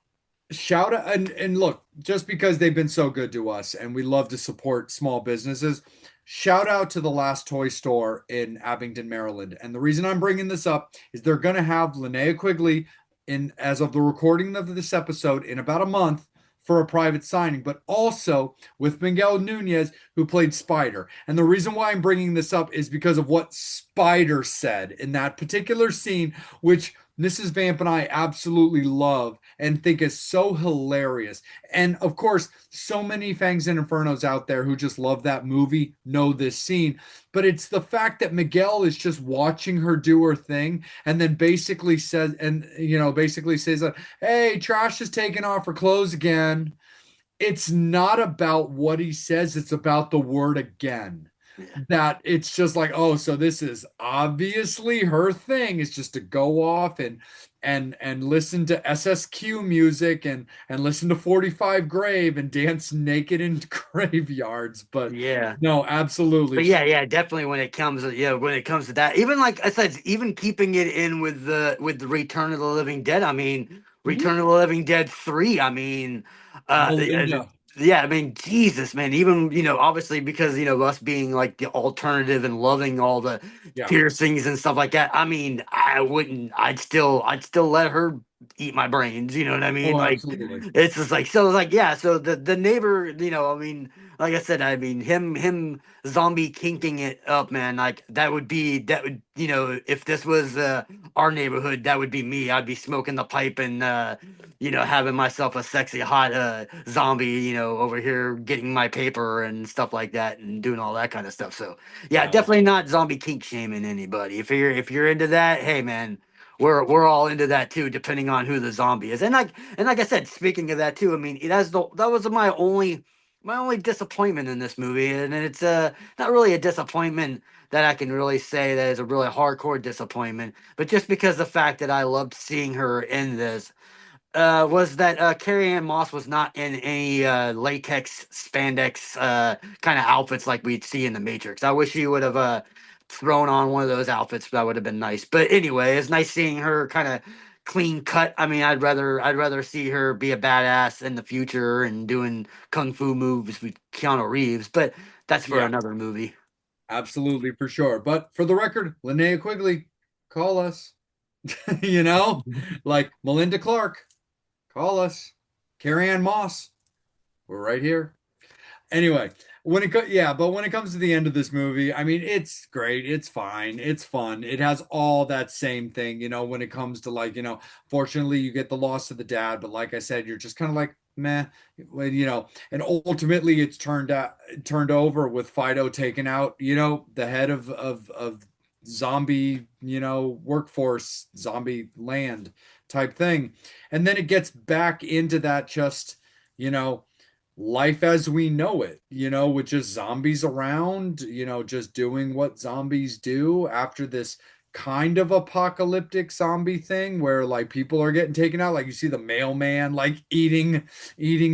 shout out and look, just because they've been so good to us and we love to support small businesses, shout out to the last toy store in Abingdon, Maryland. And the reason I'm bringing this up is they're going to have Linnea Quigley in, as of the recording of this episode, in about a month for a private signing, but also with Miguel Nunez, who played Spider. And the reason why I'm bringing this up is because of what Spider said in that particular scene, which Mrs. Vamp and I absolutely love and think is so hilarious. And of course, so many Fangs and Infernos out there who just love that movie know this scene. But it's the fact that Miguel is just watching her do her thing and then basically says, and basically says that, hey, Trash is taking off her clothes again. It's not about what he says, it's about the word again. Yeah. That it's just like, oh, so this is obviously her thing is just to go off and listen to SSQ music and listen to 45 Grave and dance naked in graveyards. But Yeah. no, absolutely. But yeah, definitely when it comes to that, even like I said, even keeping it in with the Return of the Living Dead. I mean, Mhm. Return of the Living Dead 3. I mean, Melinda. yeah, I mean, Jesus, man. Even obviously because us being like the alternative and loving all the Yeah. piercings and stuff like that. I mean, I wouldn't. I'd still let her eat my brains. You know what I mean? Oh, Like, absolutely. it's just like so. Like, yeah. So the neighbor. I mean, like I said, I mean him zombie kinking it up, man. Like that would if this was our neighborhood, that would be me. I'd be smoking the pipe and having myself a sexy hot zombie, over here getting my paper and stuff like that and doing all that kind of stuff. So yeah, Yeah. definitely not zombie kink shaming anybody. If you're into that, hey man. We're all into that too, depending on who the zombie is, and like I said, speaking of that too, I mean that was my only disappointment in this movie, and it's not really a disappointment that I can really say that is a really hardcore disappointment, but just because the fact that I loved seeing her in this was that Carrie Ann Moss was not in any latex spandex kind of outfits like we'd see in the Matrix. I wish she would have thrown on one of those outfits. That would have been nice. But anyway, it's nice seeing her kind of clean cut. I mean, I'd rather see her be a badass in the future and doing kung fu moves with Keanu Reeves. But that's for Yeah. another movie. Absolutely, for sure. But for the record, Linnea Quigley, call us. you know, like Melinda Clark, call us. Carrie Ann Moss, we're right here. Anyway, but when it comes to the end of this movie, I mean, it's great, it's fine, it's fun, it has all that same thing, when it comes to like, fortunately you get the loss of the dad, but like I said, you're just kind of like, meh, well, and ultimately it's turned over with Fido taking out, the head of zombie, workforce, zombie land type thing. And then it gets back into that just, you know, life as we know it, with just zombies around, just doing what zombies do after this kind of apocalyptic zombie thing where like people are getting taken out. Like you see the mailman like eating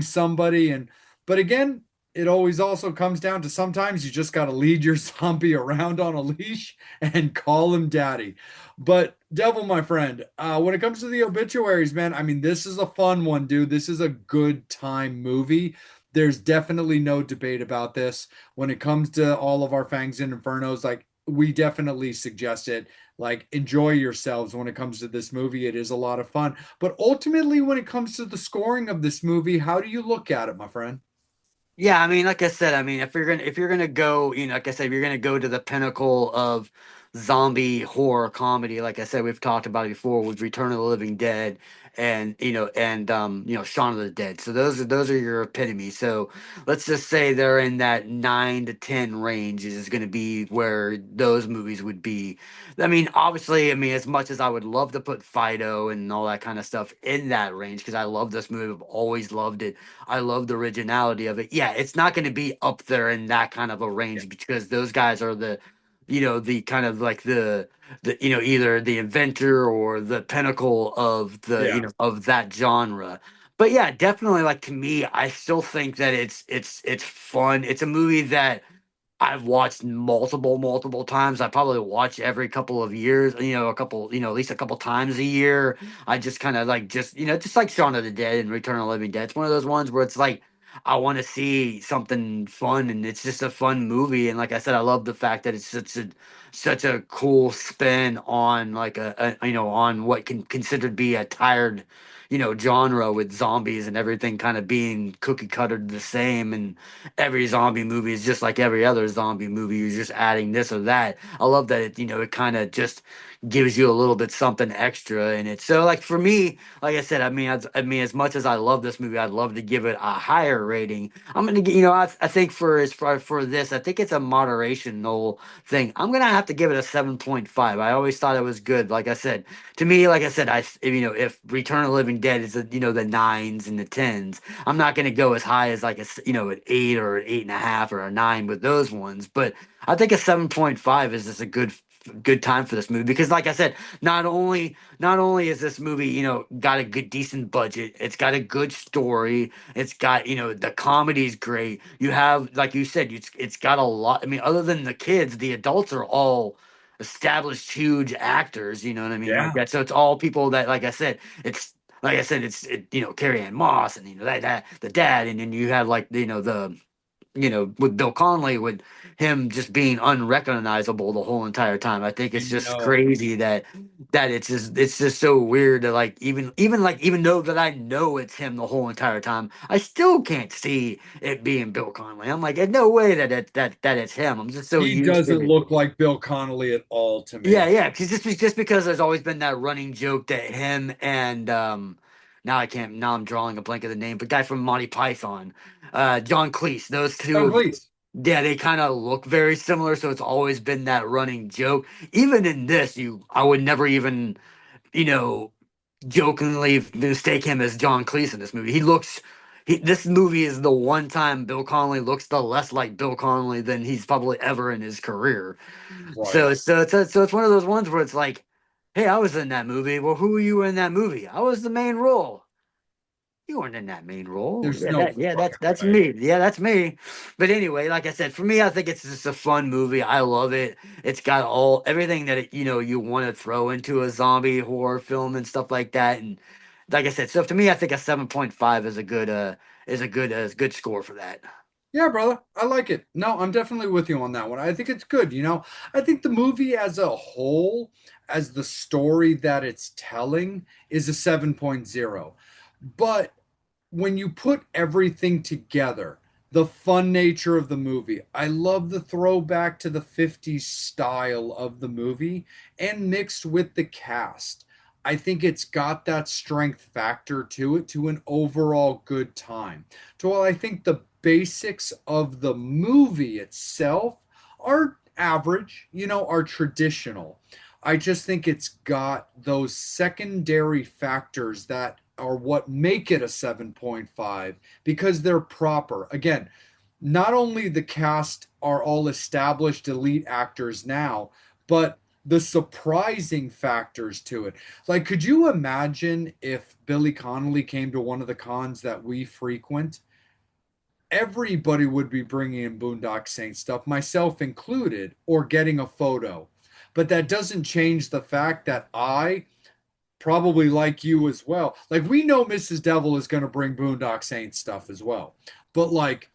somebody. But again, it always also comes down to sometimes you just got to lead your zombie around on a leash and call him daddy. But Devil, my friend, when it comes to the obituaries, man, I mean, this is a fun one, dude. This is a good time movie. There's definitely no debate about this. When it comes to all of our Fangs and Infernos, like we definitely suggest it. Like enjoy yourselves when it comes to this movie. It is a lot of fun. But ultimately, when it comes to the scoring of this movie, how do you look at it, my friend? Yeah, I mean, like I said, I mean, if you're gonna go, like I said, if you're gonna go to the pinnacle of zombie horror comedy, like I said, we've talked about it before with Return of the Living Dead and Shaun of the Dead. So those are your epitome. So let's just say they're in that 9 to 10 range is going to be where those movies would be. I mean, obviously, I mean, as much as I would love to put Fido and all that kind of stuff in that range because I love this movie, I've always loved it. I love the originality of it. Yeah, it's not going to be up there in that kind of a Yeah. range because those guys are the kind of like the either the inventor or the pinnacle of the Yeah. of that genre. But yeah, definitely like to me, I still think that it's fun. It's a movie that I've watched multiple times. I probably watch every couple of years, at least a couple times a year. I just kind of like just like Shaun of the Dead and Return of the Living Dead. It's one of those ones where it's like I want to see something fun and it's just a fun movie. And like I said, I love the fact that it's such such a cool spin on like on what can considered be a tired genre with zombies and everything kind of being cookie cuttered the same, and every zombie movie is just like every other zombie movie. You're just adding this or that. I love that it kind of just gives you a little bit something extra in it. So like for me, like I said, I mean, as much as I love this movie, I'd love to give it a higher rating. I'm gonna get, I think for this, I think it's a moderational thing. I'm gonna have to give it a 7.5. I always thought it was good. Like I said, to me, like I said, if Return of the Living Dead is the nines and the tens, I'm not gonna go as high as like an 8 or an 8.5 or a 9 with those ones. But I think a 7.5 is just a good time for this movie because like I said, not only is this movie got a good decent budget, it's got a good story, it's got the comedy's great, you have like you said, it's got a lot. I mean, other than the kids, the adults are all established huge actors, you know what I mean, like Yeah. that. So it's all people that it's Carrie Ann Moss and that the dad, and then you have like with Bill Conley, with him just being unrecognizable the whole entire time. I think it's And just crazy that it's just so weird that like even though that I know it's him the whole entire time, I still can't see it being Bill Conley. I'm like, there's no way that it's him. I'm just so he used to doesn't it. look like Bill Connolly at all to Yeah, me. yeah, because just because there's always been that running joke that him and now I can't now I'm drawing a blank of the name, but guy from Monty Python, John Cleese, those two John have Cleese. yeah, they kind of look very similar, so it's always been that running joke. Even in this, I would never even, you know, jokingly mistake him as John Cleese in this movie. This movie is the one time Bill Connolly looks the less like Bill Connolly than he's probably ever in his career. Right. So it's one of those ones where it's like, hey, I was in that movie. Well, who were you in that movie? I was the main role. You weren't in that main role. There's no fucking That's way. me. Yeah, that's me. But anyway, like I said, for me, I think it's just a fun movie. I love it. It's got everything that you want to throw into a zombie horror film and stuff like that. And like I said, so to me, I think a 7.5 is a good score for that. Yeah, brother, I like it. No, I'm definitely with you on that one. I think it's good. I think the movie as a whole, as the story that it's telling, is a 7.0. But when you put everything together, the fun nature of the movie, I love the throwback to the 50s style of the movie and mixed with the cast. I think it's got that strength factor to it to an overall good time. So while I think the basics of the movie itself are average, are traditional. I just think it's got those secondary factors that are what make it a 7.5 because they're proper. Again, not only the cast are all established elite actors now, but the surprising factors to it. Like, could you imagine if Billy Connolly came to one of the cons that we frequent? Everybody would be bringing in Boondock Saints stuff, myself included, or getting a photo. But that doesn't change the fact that I probably like you as well. Like we know Mrs. Devil is going to bring Boondock Saints stuff as well. But like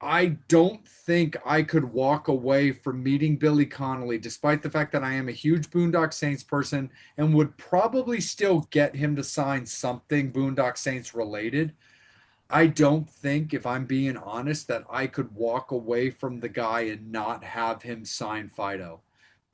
I don't think I could walk away from meeting Billy Connolly, despite the fact that I am a huge Boondock Saints person and would probably still get him to sign something Boondock Saints related. I don't think, if I'm being honest, that I could walk away from the guy and not have him sign Fido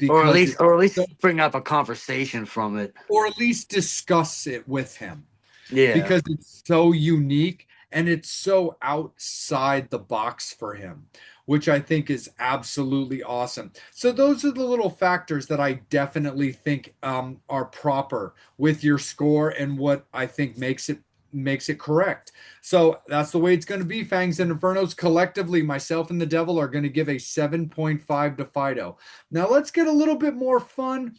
Or at because least it's or at so, least bring up a conversation from it. or at least discuss it with him Yeah. because it's so unique and it's so outside the box for him, which I think is absolutely awesome. So those are the little factors that I definitely think are proper with your score and what I think makes it correct. So that's the way it's going to be. Fangs and Infernos collectively, myself and the Devil are going to give a 7.5 to Fido. Now let's get a little bit more fun,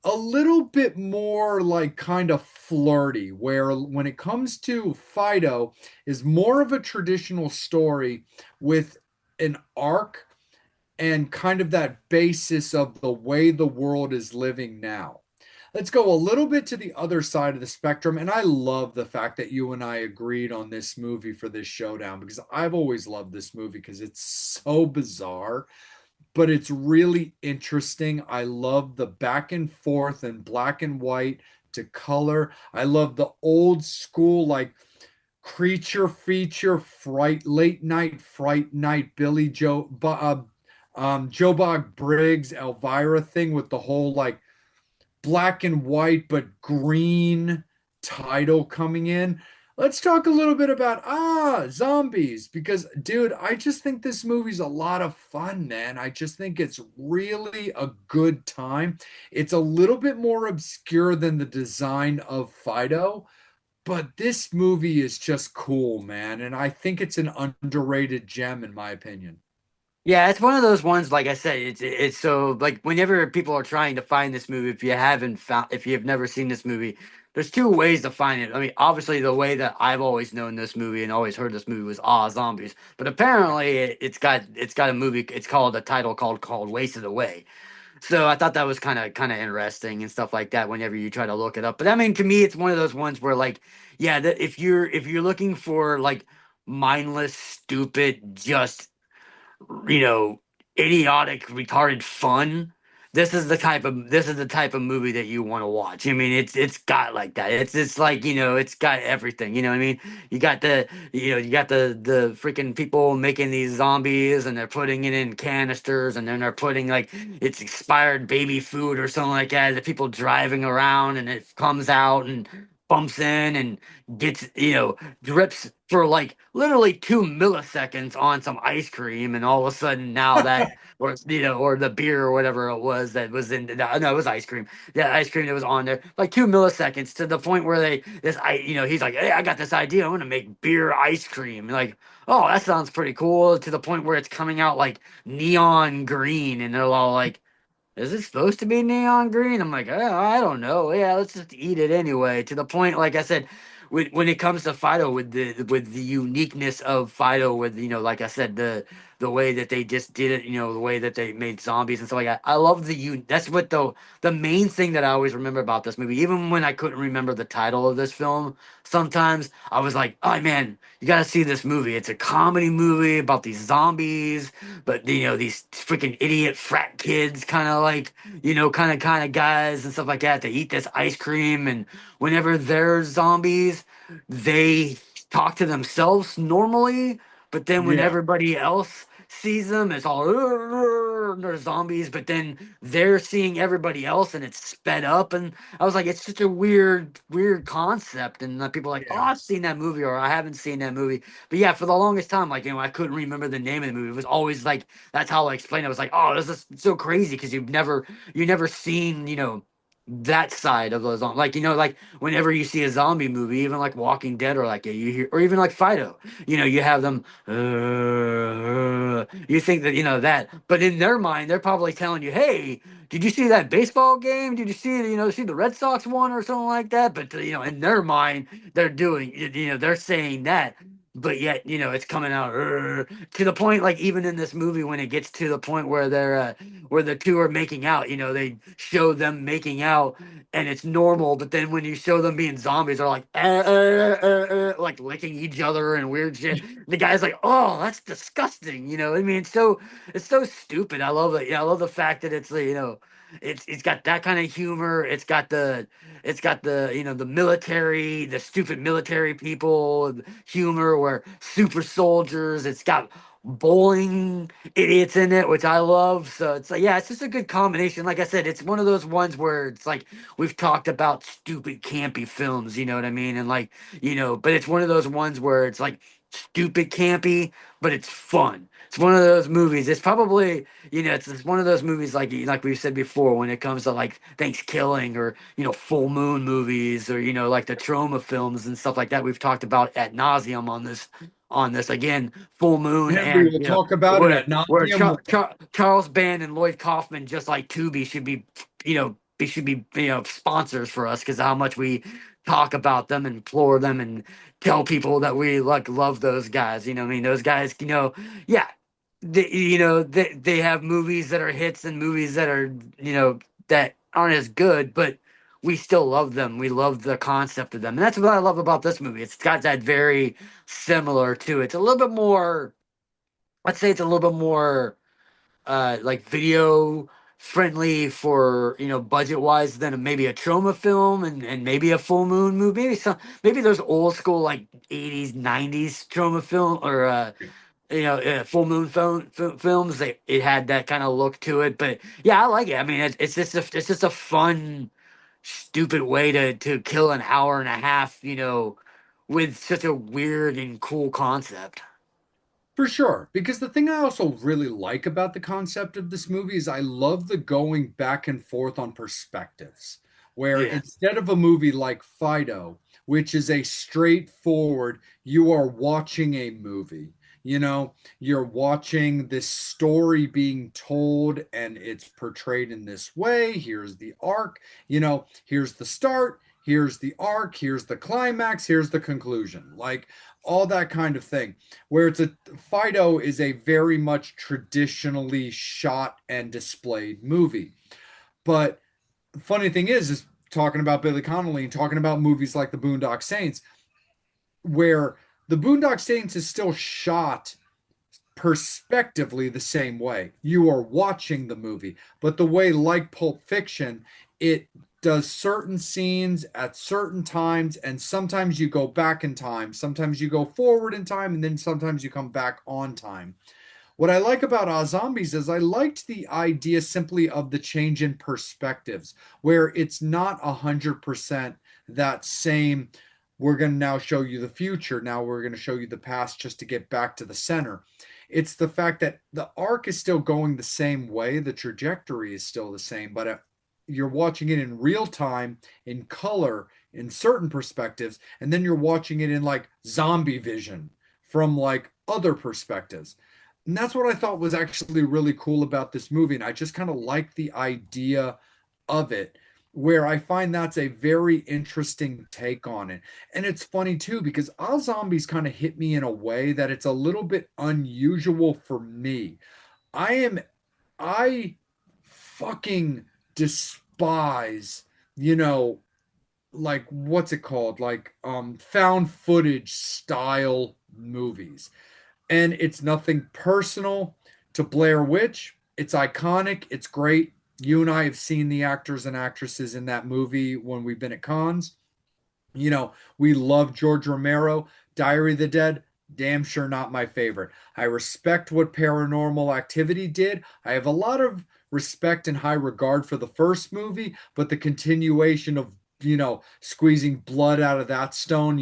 a little bit more like kind of flirty, where when it comes to Fido is more of a traditional story with an arc and kind of that basis of the way the world is living now. Let's go a little bit to the other side of the spectrum. And I love the fact that you and I agreed on this movie for this showdown because I've always loved this movie because it's so bizarre but it's really interesting. I love the back and forth and black and white to color. I love the old school, like creature feature, fright, late night, fright night, Joe Bog Briggs, Elvira thing with the whole like black and white but green title coming in. Let's talk a little bit about zombies because dude, I just think this movie's a lot of fun, man. I just think it's really a good time. It's a little bit more obscure than the design of Fido, but this movie is just cool, man, and I think it's an underrated gem in my opinion. Yeah, it's one of those ones. Like I said, it's so like whenever people are trying to find this movie, if you've never seen this movie, there's two ways to find it. I mean, obviously, the way that I've always known this movie and always heard this movie was Zombies, but apparently, it's got a movie. It's called a title called Wasted Away. So I thought that was kind of interesting and stuff like that. Whenever you try to look it up, but I mean, to me, it's one of those ones where like, yeah, that if you're looking for like mindless, stupid, just you know, idiotic, retarded fun. This is the type of movie that you want to watch. I mean, it's got like that. It's like it's got everything. You know what I mean? You got the freaking people making these zombies, and they're putting it in canisters, and then they're putting like it's expired baby food or something like that. The people driving around, and it comes out and bumps in and gets drips for like literally 2 milliseconds on some ice cream, and all of a sudden now that or the beer or whatever it was that was in no, it was ice cream. Yeah, ice cream that was on there like 2 milliseconds to the point where he's like, hey, I got this idea. I'm gonna make beer ice cream. Like, oh, that sounds pretty cool. To the point where it's coming out like neon green, and they're all like, is it supposed to be neon green? I'm like, oh, I don't know. Yeah, let's just eat it anyway. To the point, like I said, when it comes to Fido, with the uniqueness of Fido, with like I said, the way that they just did it, the way that they made zombies and stuff like that. I love That's what the main thing that I always remember about this movie. Even when I couldn't remember the title of this film, sometimes I was like, oh man, you got to see this movie. It's a comedy movie about these zombies, but these freaking idiot frat kids, kind of like kind of guys and stuff like that. They eat this ice cream, and whenever they're zombies, they talk to themselves normally, but then when Yeah. everybody else sees them, it's all "Arr," they're zombies, but then they're seeing everybody else and it's sped up. And I was like, it's such a weird concept. And people are like, oh, Yeah. I've seen that movie, or I haven't seen that movie. But yeah, for the longest time, like, I couldn't remember the name of the movie. It was always like, that's how I explained it. I was like, oh, this is so crazy because you never seen, that side of those, like, like whenever you see a zombie movie, even like Walking Dead, or like you hear, or even like Fido, you have them, you think that, that, but in their mind, they're probably telling you, hey, did you see that baseball game? Did you see the Red Sox won or something like that? But, in their mind, they're saying that. But yet, it's coming out to the point, like even in this movie, when it gets to the point where where the two are making out, they show them making out, and it's normal. But then when you show them being zombies, they're like, like licking each other and weird shit. The guy's like, oh, that's disgusting. I mean, it's so stupid. I love it. Yeah, I love the fact that it's got that kind of humor. It's got the the military, the stupid military people humor, where super soldiers. It's got bowling idiots in it, which I love. So it's like, yeah, it's just a good combination. Like I said, it's one of those ones where it's like we've talked about stupid campy films, you know what I mean? And like, but it's one of those ones where it's like stupid campy, but it's fun. It's one of those movies. It's probably, it's one of those movies like we've said before, when it comes to like Thanksgiving, or full moon movies, or like the trauma films and stuff like that. We've talked about ad nauseum on this again, full moon, And we and will talk about it where at where nauseam. Charles Band and Lloyd Kaufman, just like Tubi, should be sponsors for us, because how much we talk about them and implore them and tell people that we like love those guys. I mean, those guys, yeah, they have movies that are hits and movies that are that aren't as good, but we still love them. We love the concept of them, and that's what I love about this movie. It's got that very similar to. It's a little bit more. Let's say it's a little bit more like video friendly for budget wise than maybe a trauma film and maybe a full moon movie, maybe those old school like 80s 90s trauma film or full moon films. It had that kind of look to it, but yeah, I like it. I mean, it's just a fun, stupid way to kill an hour and a half, with such a weird and cool concept. For sure. Because the thing I also really like about the concept of this movie is I love the going back and forth on perspectives, where Yeah. instead of a movie like Fido, which is a straightforward, you are watching a movie. You're watching this story being told and it's portrayed in this way. Here's the arc, here's the start, here's the arc, here's the climax, here's the conclusion. Like all that kind of thing where it's a Fido is a very much traditionally shot and displayed movie. But the funny thing is talking about Billy Connolly and talking about movies like The Boondock Saints, where The Boondock Saints is still shot perspectively the same way. You are watching the movie, but the way, like Pulp Fiction, it does certain scenes at certain times, and sometimes you go back in time, sometimes you go forward in time, and then sometimes you come back on time. What I like about Zombies is I liked the idea simply of the change in perspectives, where it's not 100% that same. We're going to now show you the future. Now we're going to show you the past just to get back to the center. It's the fact that the arc is still going the same way, the trajectory is still the same, but you're watching it in real time, in color, in certain perspectives, and then you're watching it in like zombie vision from like other perspectives. And that's what I thought was actually really cool about this movie. And I just kind of like the idea of it, where I find that's a very interesting take on it. And it's funny too, because All Zombies kind of hit me in a way that it's a little bit unusual for me. I fucking despise, you know, like what's it called? Like found footage style movies. And it's nothing personal to Blair Witch. It's iconic. It's great. You and I have seen the actors and actresses in that movie when we've been at cons. We love George Romero. Diary of the Dead, damn sure not my favorite. I respect what Paranormal Activity did. I have a lot of respect and high regard for the first movie, but the continuation of, squeezing blood out of that stone,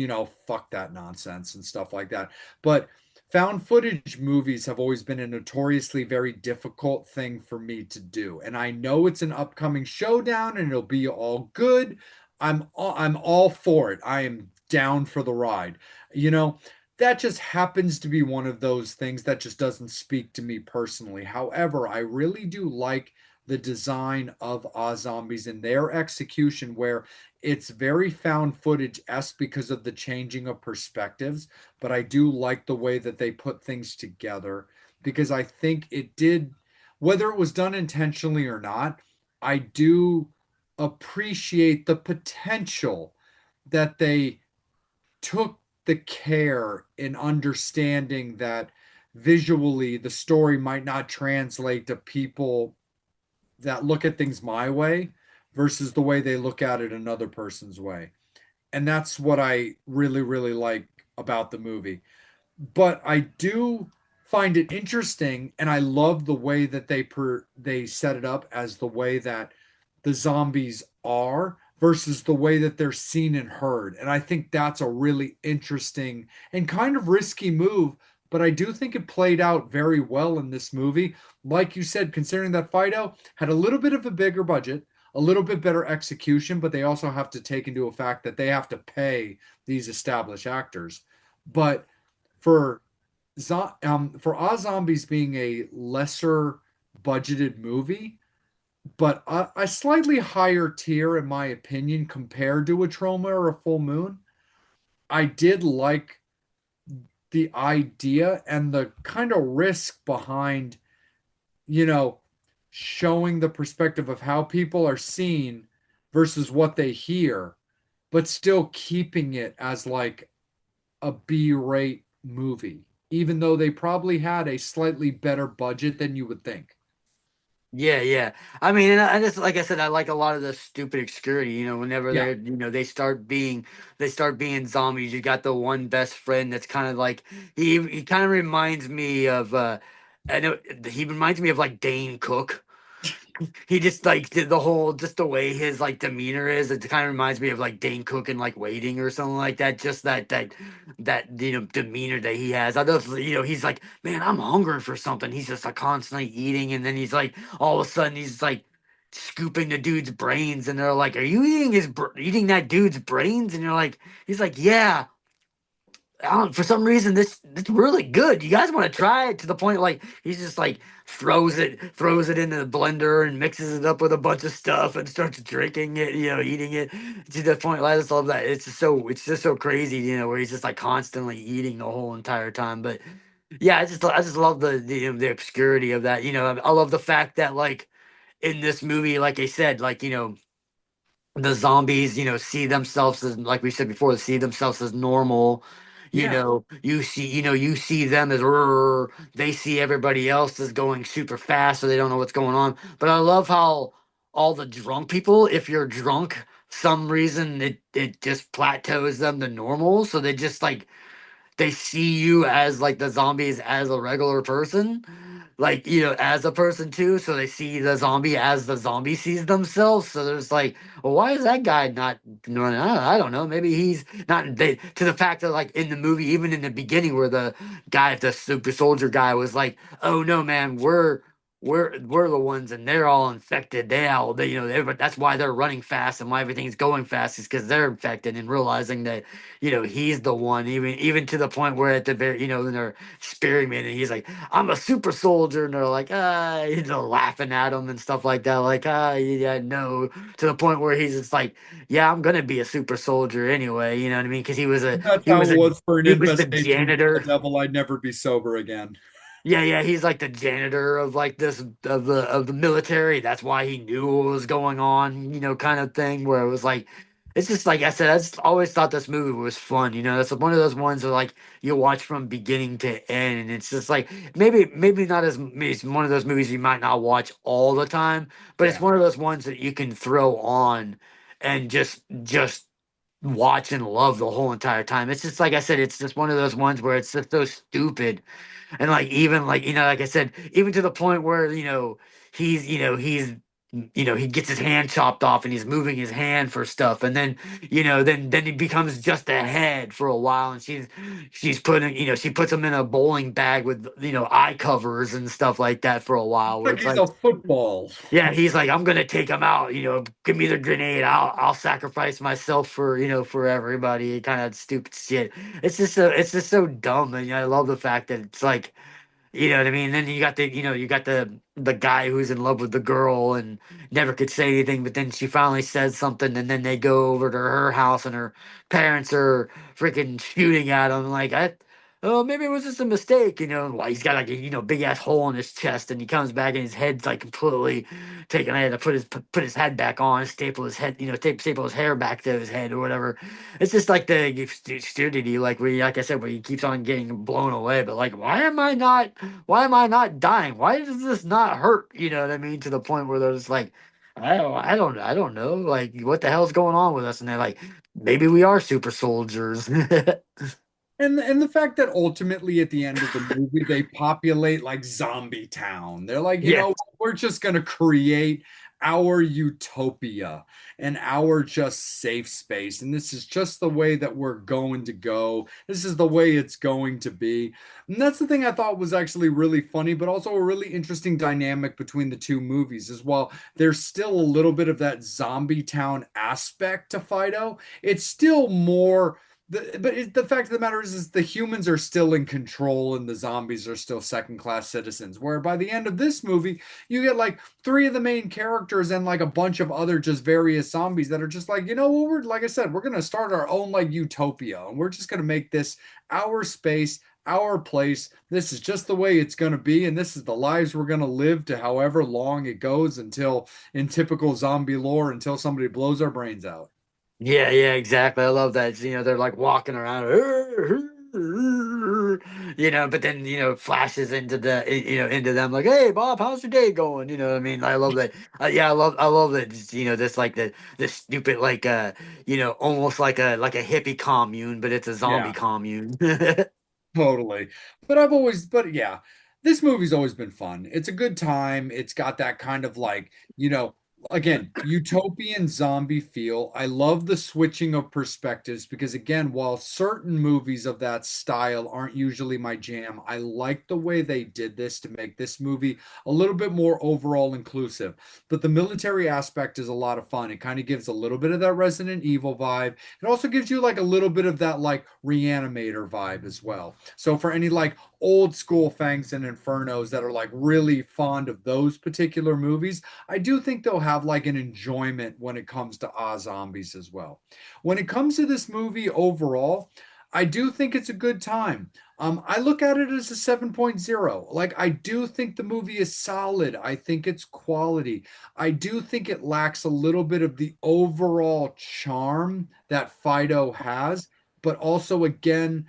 fuck that nonsense and stuff like that. But found footage movies have always been a notoriously very difficult thing for me to do. And I know it's an upcoming showdown and it'll be all good. I'm all for it. I am down for the ride. You know, that just happens to be one of those things that just doesn't speak to me personally. However, I really do like the design of Oz Zombies and their execution, where it's very found footage esque because of the changing of perspectives. But I do like the way that they put things together because I think it did, whether it was done intentionally or not, I do appreciate the potential that they took the care in understanding that visually the story might not translate to people that look at things my way versus the way they look at it another person's way. And that's what I really, really like about the movie. But I do find it interesting, and I love the way that they set it up as the way that the zombies are versus the way that they're seen and heard. And I think that's a really interesting and kind of risky move, but I do think it played out very well in this movie. Like you said, considering that Fido had a little bit of a bigger budget, a little bit better execution, but they also have to take into effect that they have to pay these established actors. But for for Oz Zombies being a lesser budgeted movie, but a slightly higher tier in my opinion compared to a Troma or a Full Moon, I did like the idea and the kind of risk behind, you know, showing the perspective of how people are seen versus what they hear, but still keeping it as like a B-rate movie, even though they probably had a slightly better budget than you would think. Yeah, yeah. I mean, and I just like I said, I like a lot of the stupid obscurity. Whenever Yeah, they start being zombies. You got the one best friend that's kind of like he kind of reminds me of I know he reminds me of like Dane Cook. He just like did the whole just the way his like demeanor is. It kind of reminds me of like Dane Cook and like Waiting or something like that. Just that demeanor that he has. I know he's like, man, I'm hungry for something. He's just like constantly eating, and then he's like all of a sudden he's like scooping the dude's brains, and they're like, "Are you eating that dude's brains?" And you're like, he's like, "Yeah." For some reason it's really good. You guys want to try it? To the point like he's just like throws it into the blender and mixes it up with a bunch of stuff and starts drinking it, eating it to the point. Like, I just love that. It's just so crazy, where he's just like constantly eating the whole entire time. But yeah, I just love the obscurity of that. I love the fact that like in this movie, like I said, like the zombies, see themselves as, like we said before, see themselves as normal. yeah, You see them as "Rrr." They see everybody else as going super fast, so they don't know what's going on. But I love how all the drunk people, if you're drunk, some reason it just plateaus them to normal, so they just like they see you as like the zombies as a regular person, like as a person too, so they see the zombie as the zombie sees themselves. So there's like, well, why is that guy not running? I don't know, maybe he's not to the fact that like in the movie, even in the beginning where the super soldier guy was like, oh no man, we're the ones and they're all infected. That's why they're running fast and why everything's going fast is because they're infected, and realizing that he's the one, even to the point where at the very, when they're spearing me and he's like, I'm a super soldier, and they're like, laughing at him and stuff like that, like, yeah, no, to the point where he's just like, yeah, I'm gonna be a super soldier anyway, you know what I mean? Because that's he how was it a was for an he was the infestation from the janitor. devil. I'd never be sober again. Yeah, yeah, he's like the janitor of like this of the military. That's why he knew what was going on, kind of thing. Where it was like, it's just like I said, I just always thought this movie was fun. It's one of those ones where like you watch from beginning to end, and it's just like maybe not as it's one of those movies you might not watch all the time, but it's Yeah. one of those ones that you can throw on and just watch and love the whole entire time. It's just like I said, it's just one of those ones where it's just so stupid and like even like like I said, even to the point where he gets his hand chopped off and he's moving his hand for stuff, and then he becomes just a head for a while, and she's putting she puts him in a bowling bag with eye covers and stuff like that for a while, where Like it's he's like, a football. yeah, he's like, I'm gonna take him out. Give me the grenade. I'll sacrifice myself for everybody. Kind of stupid shit. It's just so dumb, and I love the fact that it's like, you know what I mean? Then you got the guy who's in love with the girl and never could say anything, but then she finally says something, and then they go over to her house, and her parents are freaking shooting at him. Like, oh, maybe it was just a mistake, Why he's got like a big ass hole in his chest, and he comes back and his head's like completely taken. I had to put his head back on, staple his head, staple his hair back to his head or whatever. It's just like the stupidity, like I said, where he keeps on getting blown away. But like, why am I not dying? Why does this not hurt? You know what I mean? To the point where they're just like, I don't know. Like, what the hell's going on with us? And they're like, maybe we are super soldiers. And the fact that ultimately at the end of the movie they populate like Zombie Town. They're like, Yeah, we're just gonna create our utopia and our just safe space. And this is just the way that we're going to go. This is the way it's going to be. And that's the thing I thought was actually really funny, but also a really interesting dynamic between the two movies as well. There's still a little bit of that Zombie Town aspect to Fido. It's still more the fact of the matter is the humans are still in control and the zombies are still second class citizens. Where by the end of this movie, you get like three of the main characters and like a bunch of other just various zombies that are just like, what we're like I said, we're gonna start our own like utopia and we're just gonna make this our space, our place. This is just the way it's gonna be, and this is the lives we're gonna live to however long it goes until, in typical zombie lore, until somebody blows our brains out. yeah, yeah, exactly. I love that. They're like walking around. But then flashes into into them like, hey Bob, how's your day going? You know what I mean? I love that. Yeah, I love that. Just, this like the stupid like almost like a hippie commune, but it's a zombie Yeah. commune. Totally. But yeah, this movie's always been fun. It's a good time. It's got that kind of like, again, utopian zombie feel. I love the switching of perspectives because, again, while certain movies of that style aren't usually my jam, I like the way they did this to make this movie a little bit more overall inclusive. But the military aspect is a lot of fun. It kind of gives a little bit of that Resident Evil vibe. It also gives you like a little bit of that like Reanimator vibe as well. So for any like old school Fangs and Infernos that are like really fond of those particular movies, I do think they'll have like an enjoyment when it comes to Zombies as well. When it comes to this movie overall, I do think it's a good time. I look at it as a 7.0. Like, I do think the movie is solid. I think it's quality. I do think it lacks a little bit of the overall charm that Fido has, but also, again,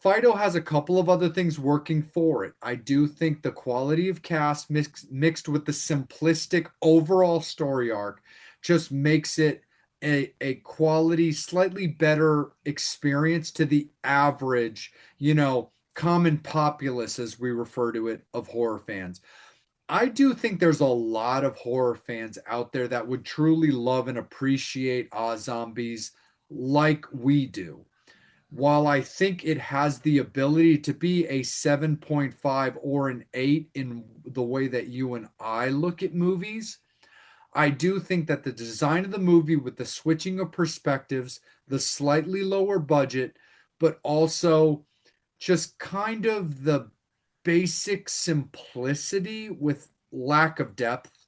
Fido has a couple of other things working for it. I do think the quality of cast mixed with the simplistic overall story arc just makes it a quality, slightly better experience to the average, common populace, as we refer to it, of horror fans. I do think there's a lot of horror fans out there that would truly love and appreciate Oz Zombies like we do. While I think it has the ability to be a 7.5 or an 8 in the way that you and I look at movies, I do think that the design of the movie with the switching of perspectives, the slightly lower budget, but also just kind of the basic simplicity with lack of depth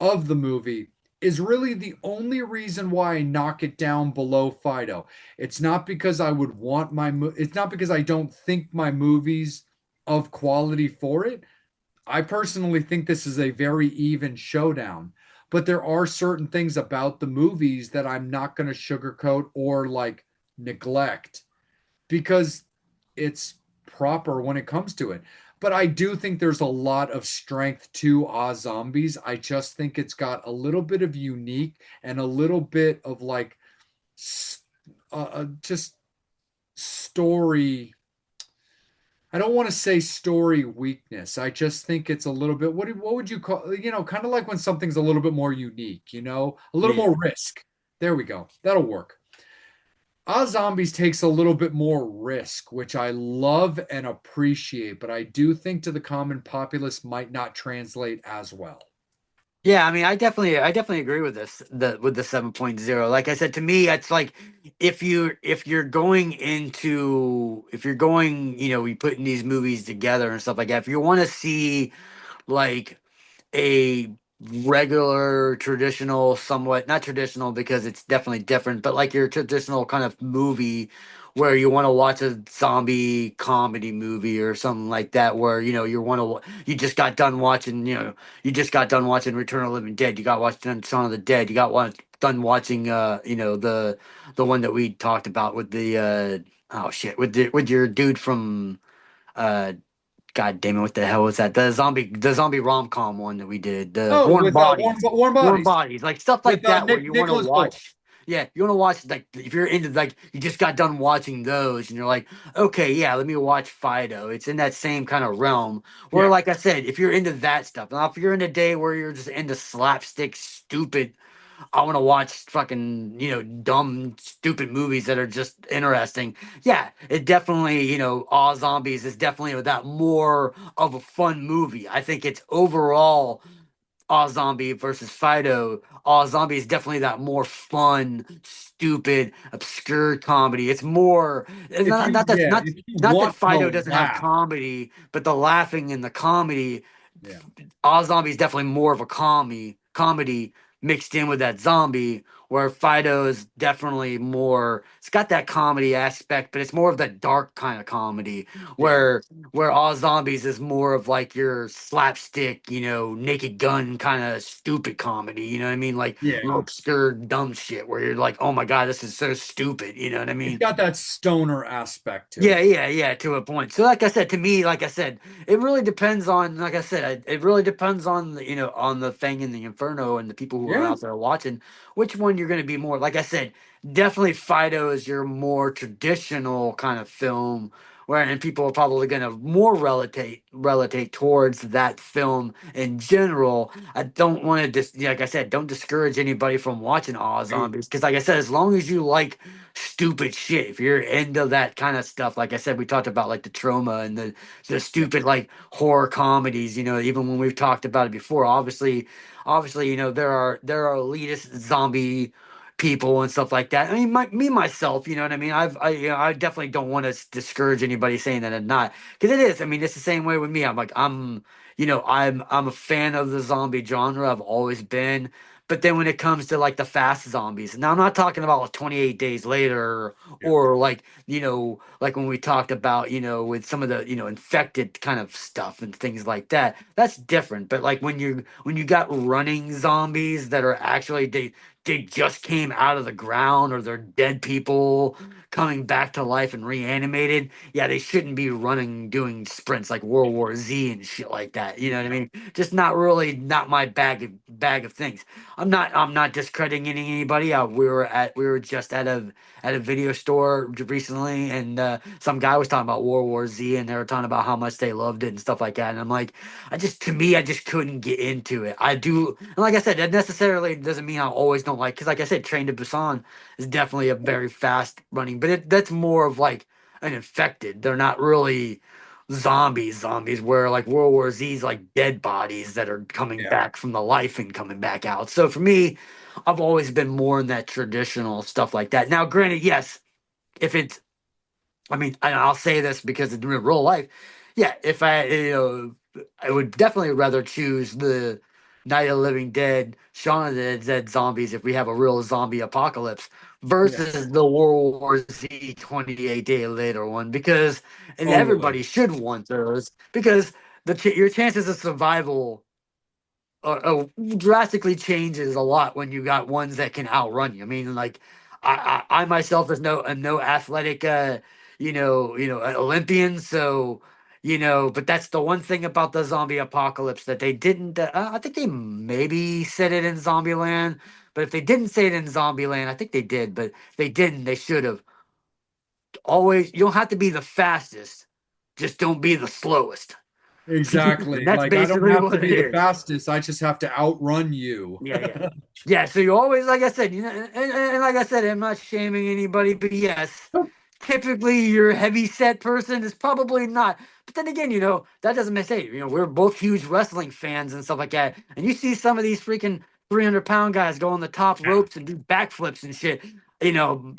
of the movie is really the only reason why I knock it down below Fido. It's not because I would want it's not because I don't think my movies of quality for it. I personally think this is a very even showdown. But there are certain things about the movies that I'm not going to sugarcoat or like neglect because it's proper when it comes to it. But I do think there's a lot of strength to Oz Zombies. I just think it's got a little bit of unique and a little bit of like just story. I don't want to say story weakness. I just think it's a little bit. What would you call? Kind of like when something's a little bit more unique. A little Yeah. more risk. There we go. That'll work. Oz Zombies takes a little bit more risk, which I love and appreciate, but I do think to the common populace might not translate as well. Yeah, I mean, I definitely agree with the 7.0. Like I said, to me, it's like if you're going, we putting these movies together and stuff like that. If you want to see like a regular traditional, somewhat not traditional because it's definitely different, but like your traditional kind of movie where you want to watch a zombie comedy movie or something like that, where you just got done watching, Return of the Living Dead, you got watching Shaun of the Dead, you got done watching the one that we talked about with the oh shit, with your dude from uh God damn it, what the hell was that? The zombie rom com one that we did, the Oh, Warm with Bodies, Warm Warm Bodies Bodies, like stuff with like that, where you want to Nicholas Holt. watch. Yeah, you want to watch like if you're into like you just got done watching those and you're like, okay, yeah, let me watch Fido. It's in that same kind of realm. Where, Yeah, like I said, if you're into that stuff, now if you're in a day where you're just into slapstick, stupid I want to watch fucking, dumb, stupid movies that are just interesting. Yeah, it definitely, All Zombies is definitely that more of a fun movie. I think it's overall All Zombie versus Fido. All Zombie is definitely that more fun, stupid, obscure comedy. It's more it's if not you not that yeah, not if you not that want Fido to doesn't have laugh, comedy, but the laughing and the comedy yeah. All Zombie is definitely more of a comedy mixed in with that zombie. where Fido is definitely more. It's got that comedy aspect, but it's more of the dark kind of comedy. Yeah. Where All Zombies is more of like your slapstick, Naked Gun kind of stupid comedy. You know what I mean? Like Yeah. real obscure dumb shit where you're like, oh my god, this is so stupid. You know what I It's mean? got that stoner aspect to Yeah, it. yeah, yeah, to a point. So, like I said, to me, like I said, it really depends on, like I said, it really depends on on the thing in the Inferno and the people who are Yeah. out there watching, which one you're going to be more. Like I said, definitely Fido is your more traditional kind of film, where and people are probably going to more relatate towards that film in general. I don't want to just, like I said, don't discourage anybody from watching All Nope. Zombies because, like I said, as long as you like stupid shit. If you're into that kind of stuff, like I said, we talked about like the trauma and the Yeah. stupid like horror comedies. Even when we've talked about it before, obviously, there are elitist zombie people and stuff like that. I mean, me myself, you know what I mean. I definitely don't want to discourage anybody saying that I'm not, because it is. I mean, it's the same way with me. I'm a fan of the zombie genre. I've always been. But then when it comes to like the fast zombies, now I'm not talking about like 28 days later Yeah. or like when we talked about, with some of the, infected kind of stuff and things like that. That's different. But like when you got running zombies that are actually they just came out of the ground or they're dead people coming back to life and reanimated. Yeah, they shouldn't be running doing sprints like World War Z and shit like that. You know what I Yeah. mean? Just not my bag of things. I'm not discrediting anybody. We were just at a video store recently, and some guy was talking about World War Z, and they were talking about how much they loved it and stuff like that. And I'm like, I just couldn't get into it. I do, and like I said, that necessarily doesn't mean I always don't like. Because like I said, Train to Busan is definitely a very fast running, but that's more of like an infected. They're not really zombies where like World War Z's like dead bodies that are coming Yeah. back from the life and coming back out. So for me, I've always been more in that traditional stuff like that. Now, granted, yes, if it's, I mean, and I'll say this because in real life, yeah, if I would definitely rather choose the Night of the Living Dead, Shaun of the Dead zombies if we have a real zombie apocalypse Yeah. versus the World War Z 28 day later one because, and Totally. everybody should want those because your chances of survival drastically changes a lot when you got ones that can outrun you. I mean, like I myself is no athletic, Olympian, so but that's the one thing about the zombie apocalypse that they didn't. I think they maybe said it in Zombieland, but if they didn't say it in Zombieland, I think they did, but if they didn't, they should have. Always, you don't have to be the fastest, just don't be the slowest. And Exactly. that's Like I don't basically have to what it be the is. fastest. I just have to outrun you. Yeah, yeah. Yeah, so you always, like I said, and like I said, I'm not shaming anybody, but yes, typically your heavy set person is probably not. But then again, that doesn't say, we're both huge wrestling fans and stuff like that. And you see some of these freaking 300-pound guys go on the top Yeah. ropes and do backflips and shit. Even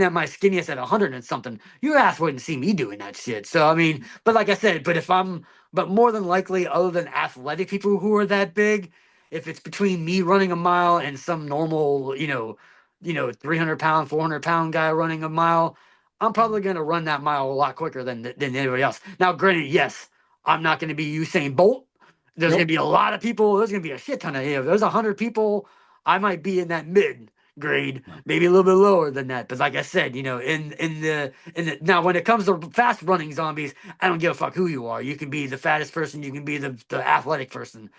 at my skinniest at 100 and something, your ass wouldn't see me doing that shit. So, I mean, but like I said, but more than likely, other than athletic people who are that big, if it's between me running a mile and some normal, 300-pound, 400-pound guy running a mile, I'm probably going to run that mile a lot quicker than anybody else. Now, granted, yes, I'm not going to be Usain Bolt. There's going Nope. to be a lot of people. There's going to be a shit ton of, if there's 100 people, I might be in that mid grade, maybe a little bit lower than that. But like I said, in the now when it comes to fast running zombies, I don't give a fuck who you are. You can be the fattest person, you can be the athletic person.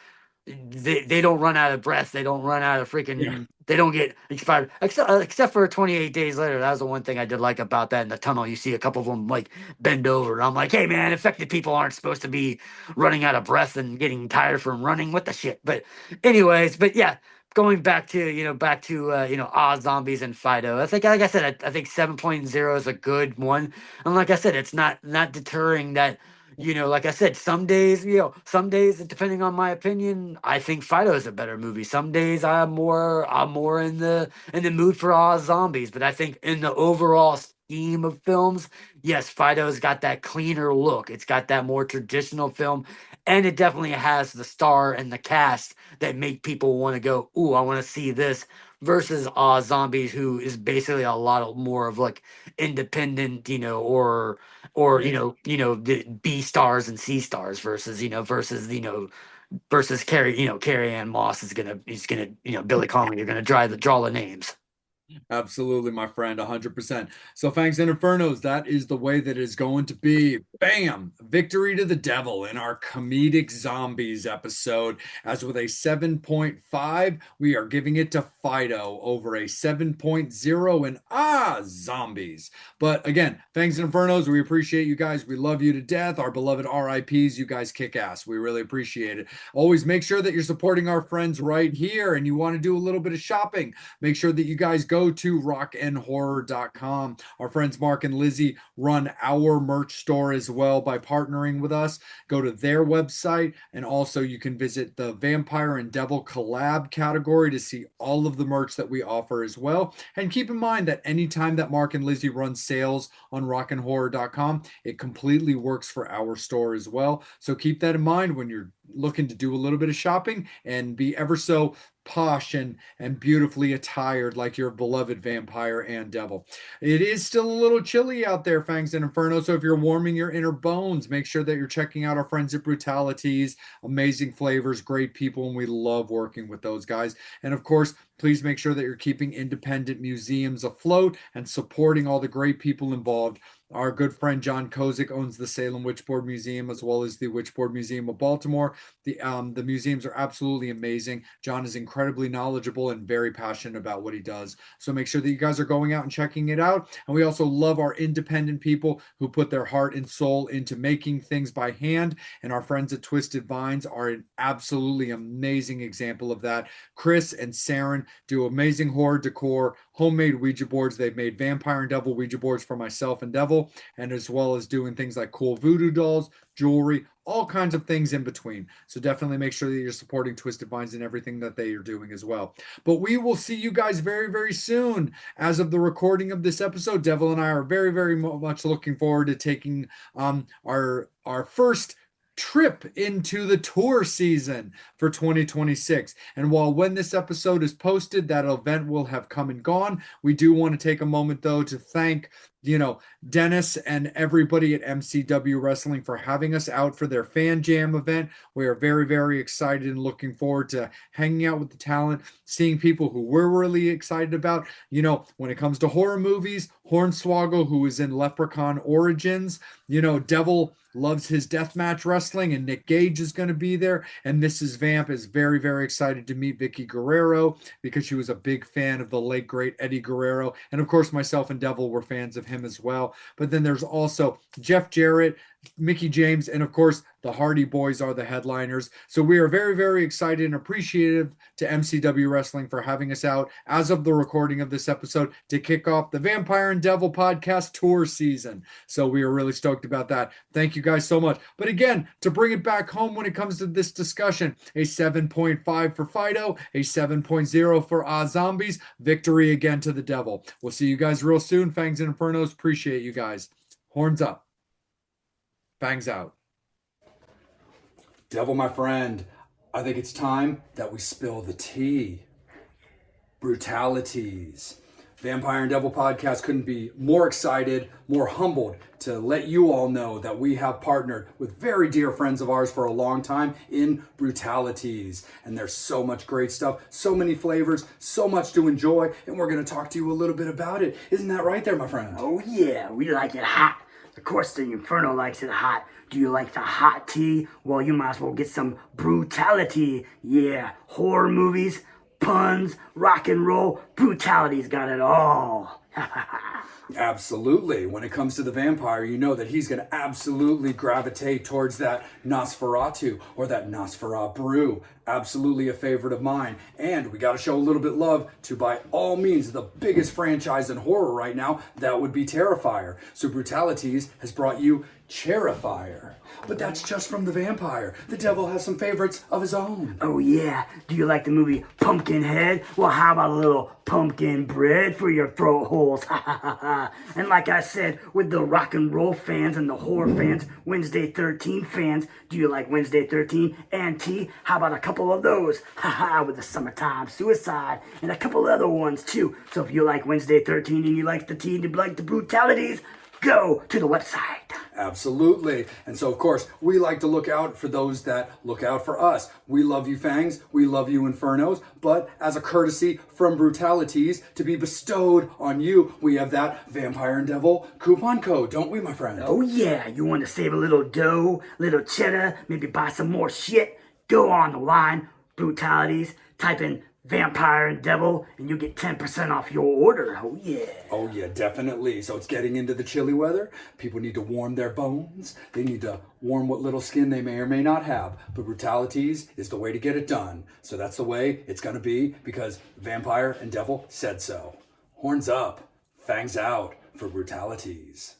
They don't run out of breath. They don't run out of Yeah. freaking. They don't get expired. Except for 28 days later. That was the one thing I did like about that in the tunnel. You see a couple of them like bend over. I'm like, hey man, infected people aren't supposed to be running out of breath and getting tired from running. What the shit? But anyways, but yeah, going back to Oz zombies and Fido. I think like I said, I think 7.0 is a good one. And like I said, it's not deterring that like I said, some days, depending on my opinion, I think Fido is a better movie. Some days I'm more in the mood for Oz zombies. But I think in the overall scheme of films, yes, Fido's got that cleaner look. It's got that more traditional film and it definitely has the star and the cast that make people want to go, ooh, I want to see this, versus Zombies, who is basically a lot more of like independent, or the B stars and C stars, versus Carrie Ann Moss is gonna Billy Connolly, you're gonna draw the names. Absolutely, my friend, 100%. So, Fangs and Infernos, that is the way that is going to be. Bam! Victory to the devil in our comedic zombies episode. As with a 7.5, we are giving it to Fido over a 7.0 in zombies. But again, Fangs and Infernos, we appreciate you guys. We love you to death. Our beloved RIPs, you guys kick ass. We really appreciate it. Always make sure that you're supporting our friends right here and you want to do a little bit of shopping. Make sure that you guys go to rockandhorror.com. Our friends Mark and Lizzie run our merch store as well by partnering with us. Go to their website, and also you can visit the Vampire and Devil collab category to see all of the merch that we offer as well. And keep in mind that anytime that Mark and Lizzie run sales on rockandhorror.com, it completely works for our store as well. So keep that in mind when you're looking to do a little bit of shopping and be ever so posh and beautifully attired like your beloved vampire and devil. It is still a little chilly out there, Fangs and Inferno. So if you're warming your inner bones, make sure that you're checking out our friends at Brutalities. Amazing flavors, great people, and we love working with those guys. And of course, please make sure that you're keeping independent museums afloat and supporting all the great people involved. Our good friend John Kozik owns the Salem Witchboard Museum as well as the Witchboard Museum of Baltimore. The museums are absolutely amazing. John is incredibly knowledgeable and very passionate about what he does. So make sure that you guys are going out and checking it out. And we also love our independent people who put their heart and soul into making things by hand. And our friends at Twisted Vines are an absolutely amazing example of that. Chris and Saren do amazing horror decor, homemade Ouija boards. They've made Vampire and Devil Ouija boards for myself and Devil, and as well as doing things like cool voodoo dolls, jewelry, all kinds of things in between. So definitely make sure that you're supporting Twisted Vines and everything that they are doing as well. But we will see you guys very, very soon. As of the recording of this episode, Devil and I are very, very much looking forward to taking our first trip into the tour season for 2026. And while when this episode is posted, that event will have come and gone, we do want to take a moment though to thank Dennis and everybody at MCW Wrestling for having us out for their Fan Jam event. We are very, very excited and looking forward to hanging out with the talent, seeing people who we're really excited about. When it comes to horror movies, Hornswoggle, who is in Leprechaun Origins, Devil loves his deathmatch wrestling, and Nick Gage is going to be there. And Mrs. Vamp is very, very excited to meet Vicky Guerrero because she was a big fan of the late, great Eddie Guerrero. And of course, myself and Devil were fans of him as well. But then there's also Jeff Jarrett, Mickey James, and of course, the Hardy Boys are the headliners. So we are very, very excited and appreciative to MCW Wrestling for having us out as of the recording of this episode to kick off the Vampire and Devil podcast tour season. So we are really stoked about that. Thank you guys so much. But again, to bring it back home when it comes to this discussion, a 7.5 for Fido, a 7.0 for Zombies. Victory again to the Devil. We'll see you guys real soon. Fangs and Infernos. Appreciate you guys. Horns up. Fangs out. Devil, my friend, I think it's time that we spill the tea. Brutalities. Vampire and Devil podcast couldn't be more excited, more humbled to let you all know that we have partnered with very dear friends of ours for a long time in Brutalities. And there's so much great stuff, so many flavors, so much to enjoy, and we're going to talk to you a little bit about it. Isn't that right there, my friend? Oh yeah, we like it hot. Of course, the Inferno likes it hot. Do you like the hot tea? Well, you might as well get some brutality. Yeah, horror movies, puns, rock and roll. Brutality's got it all. Absolutely. When it comes to the vampire, you know that he's going to absolutely gravitate towards that Nosferatu or that Nosferatu brew. Absolutely a favorite of mine. And we got to show a little bit love to, by all means, the biggest franchise in horror right now. That would be Terrifier. So Brutalities has brought you Terrifier. But that's just from the vampire. The devil has some favorites of his own. Oh yeah, do you like the movie Pumpkinhead? Well, how about a little pumpkin bread for your throat hole? holes. Ha ha ha ha. And like I said, with the rock and roll fans and the horror fans, Wednesday 13 fans, do you like Wednesday 13 and T? How about a couple of those? Ha ha, with the summertime suicide and a couple other ones too. So if you like Wednesday 13 and you like the T and you like the brutalities, go to the website. Absolutely. And so, of course, we like to look out for those that look out for us. We love you, Fangs. We love you, Infernos. But as a courtesy from Brutalities to be bestowed on you, we have that Vampire and Devil coupon code, don't we, my friend? Oh yeah, you want to save a little dough, little cheddar, maybe buy some more shit? Go on the line, Brutalities, type in Vampire and Devil, and you get 10% off your order. Oh yeah. Oh yeah, definitely. So it's getting into the chilly weather. People need to warm their bones. They need to warm what little skin they may or may not have. But Brutalities is the way to get it done. So that's the way it's going to be because Vampire and Devil said so. Horns up, fangs out for Brutalities.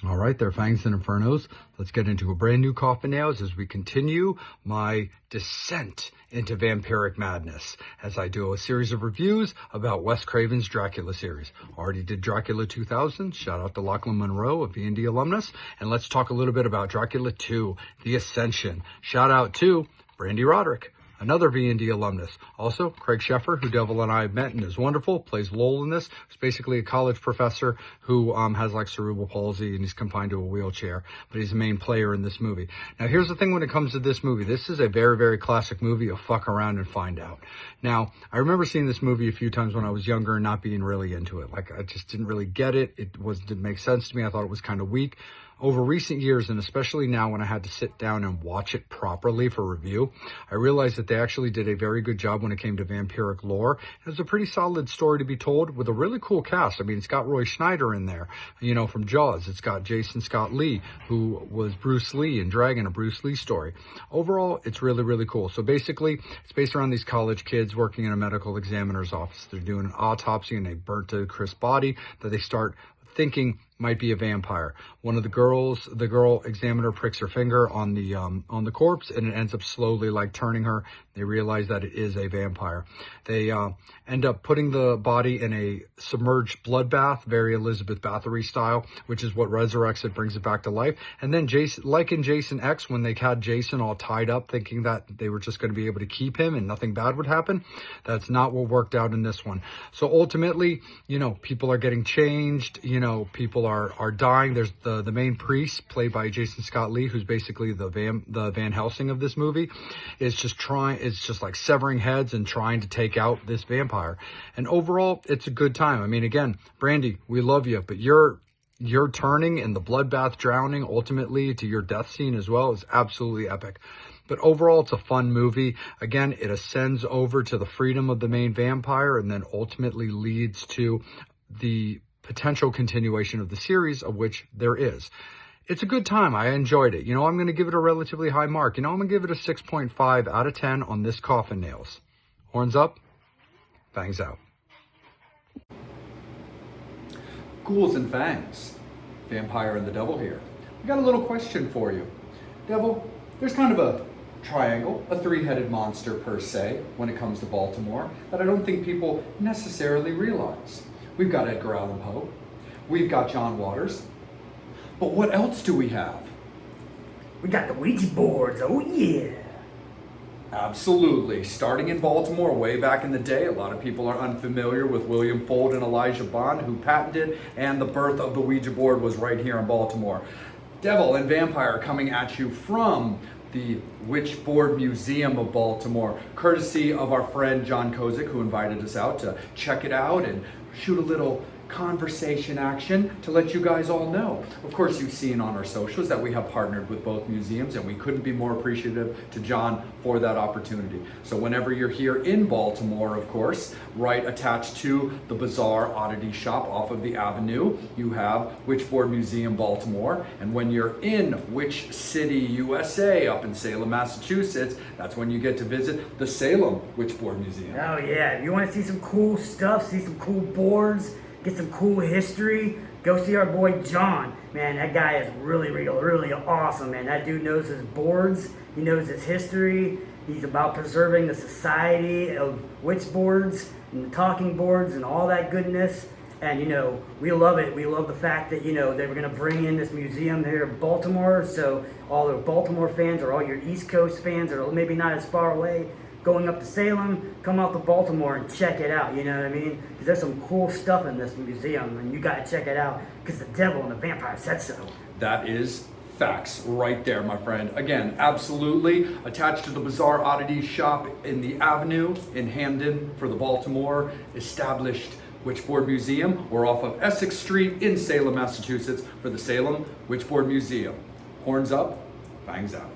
All right there, Fangs and Infernos. Let's get into a brand new Coffin Nails as we continue my descent into vampiric madness as I do a series of reviews about Wes Craven's Dracula series. Already did Dracula 2000. Shout out to Lachlan Monroe, a V&D alumnus. And let's talk a little bit about Dracula 2, The Ascension. Shout out to Brandy Roderick, another V&D alumnus. Also, Craig Sheffer, who Devil and I have met and is wonderful, plays Lowell in this. He's basically a college professor who has like cerebral palsy and he's confined to a wheelchair, but he's the main player in this movie. Now, here's the thing when it comes to this movie. This is a very, very classic movie of fuck around and find out. Now, I remember seeing this movie a few times when I was younger and not being really into it. Like, I just didn't really get it. Didn't make sense to me. I thought it was kind of weak. Over recent years, and especially now when I had to sit down and watch it properly for review, I realized that they actually did a very good job when it came to vampiric lore. It was a pretty solid story to be told with a really cool cast. I mean, it's got Roy Schneider in there, you know, from Jaws. It's got Jason Scott Lee, who was Bruce Lee in Dragon, a Bruce Lee story. Overall, it's really, really cool. So basically, it's based around these college kids working in a medical examiner's office. They're doing an autopsy and they burnt a crisp body that they start thinking might be a vampire. One of the girl examiner pricks her finger on the corpse and it ends up slowly like turning her. They realize that it is a vampire. They end up putting the body in a submerged bloodbath, very Elizabeth Bathory style, which is what resurrects it, brings it back to life. And then Jason, like in Jason X, when they had Jason all tied up thinking that they were just going to be able to keep him and nothing bad would happen, that's not what worked out in this one. So ultimately, you know, people are getting changed, you know, people are dying. There's the main priest played by Jason Scott Lee, who's basically the Van Helsing of this movie, is just like severing heads and trying to take out this vampire. And overall, it's a good time. I mean, again, Brandy, we love you, but your turning and the bloodbath drowning ultimately to your death scene as well is absolutely epic. But overall, it's a fun movie. Again, it ascends over to the freedom of the main vampire and then ultimately leads to the potential continuation of the series, of which there is. It's a good time. I enjoyed it. You know, I'm going to give it a relatively high mark. You know, I'm going to give it a 6.5 out of 10 on this Coffin Nails. Horns up, fangs out. Ghouls and Fangs, Vampire and the Devil here. We got a little question for you. Devil, there's kind of a triangle, a three-headed monster per se, when it comes to Baltimore, that I don't think people necessarily realize. We've got Edgar Allan Poe. We've got John Waters. But what else do we have? We got the Ouija boards, oh yeah. Absolutely. Starting in Baltimore way back in the day, a lot of people are unfamiliar with William Fuld and Elijah Bond, who patented, and the birth of the Ouija board was right here in Baltimore. Devil and Vampire coming at you from the Witchboard Museum of Baltimore, courtesy of our friend John Kozik, who invited us out to check it out and shoot a little conversation action to let you guys all know. Of course, you've seen on our socials that we have partnered with both museums, and we couldn't be more appreciative to John for that opportunity. So whenever you're here in Baltimore, of course, right attached to the Bazaar Oddity Shop off of the Avenue, you have Witchboard Museum Baltimore. And when you're in Witch City, USA, up in Salem, Massachusetts, that's when you get to visit the Salem Witchboard Museum. Oh yeah, if you want to see some cool stuff, see some cool boards, get some cool history, go see our boy John. Man, that guy is really awesome, man. That dude knows his boards. He knows his history. He's about preserving the society of witch boards and the talking boards and all that goodness. And, you know, we love it. We love the fact that, you know, they were going to bring in this museum here in Baltimore. So all the Baltimore fans or all your East Coast fans that are maybe not as far away, going up to Salem, come out to Baltimore and check it out. You know what I mean? Because there's some cool stuff in this museum, and you got to check it out because the devil and the vampire said so. That is facts right there, my friend. Again, absolutely attached to the Bizarre Oddities shop in the Avenue in Hamden for the Baltimore established Witchboard Museum, or off of Essex Street in Salem, Massachusetts for the Salem Witchboard Museum. Horns up, fangs out.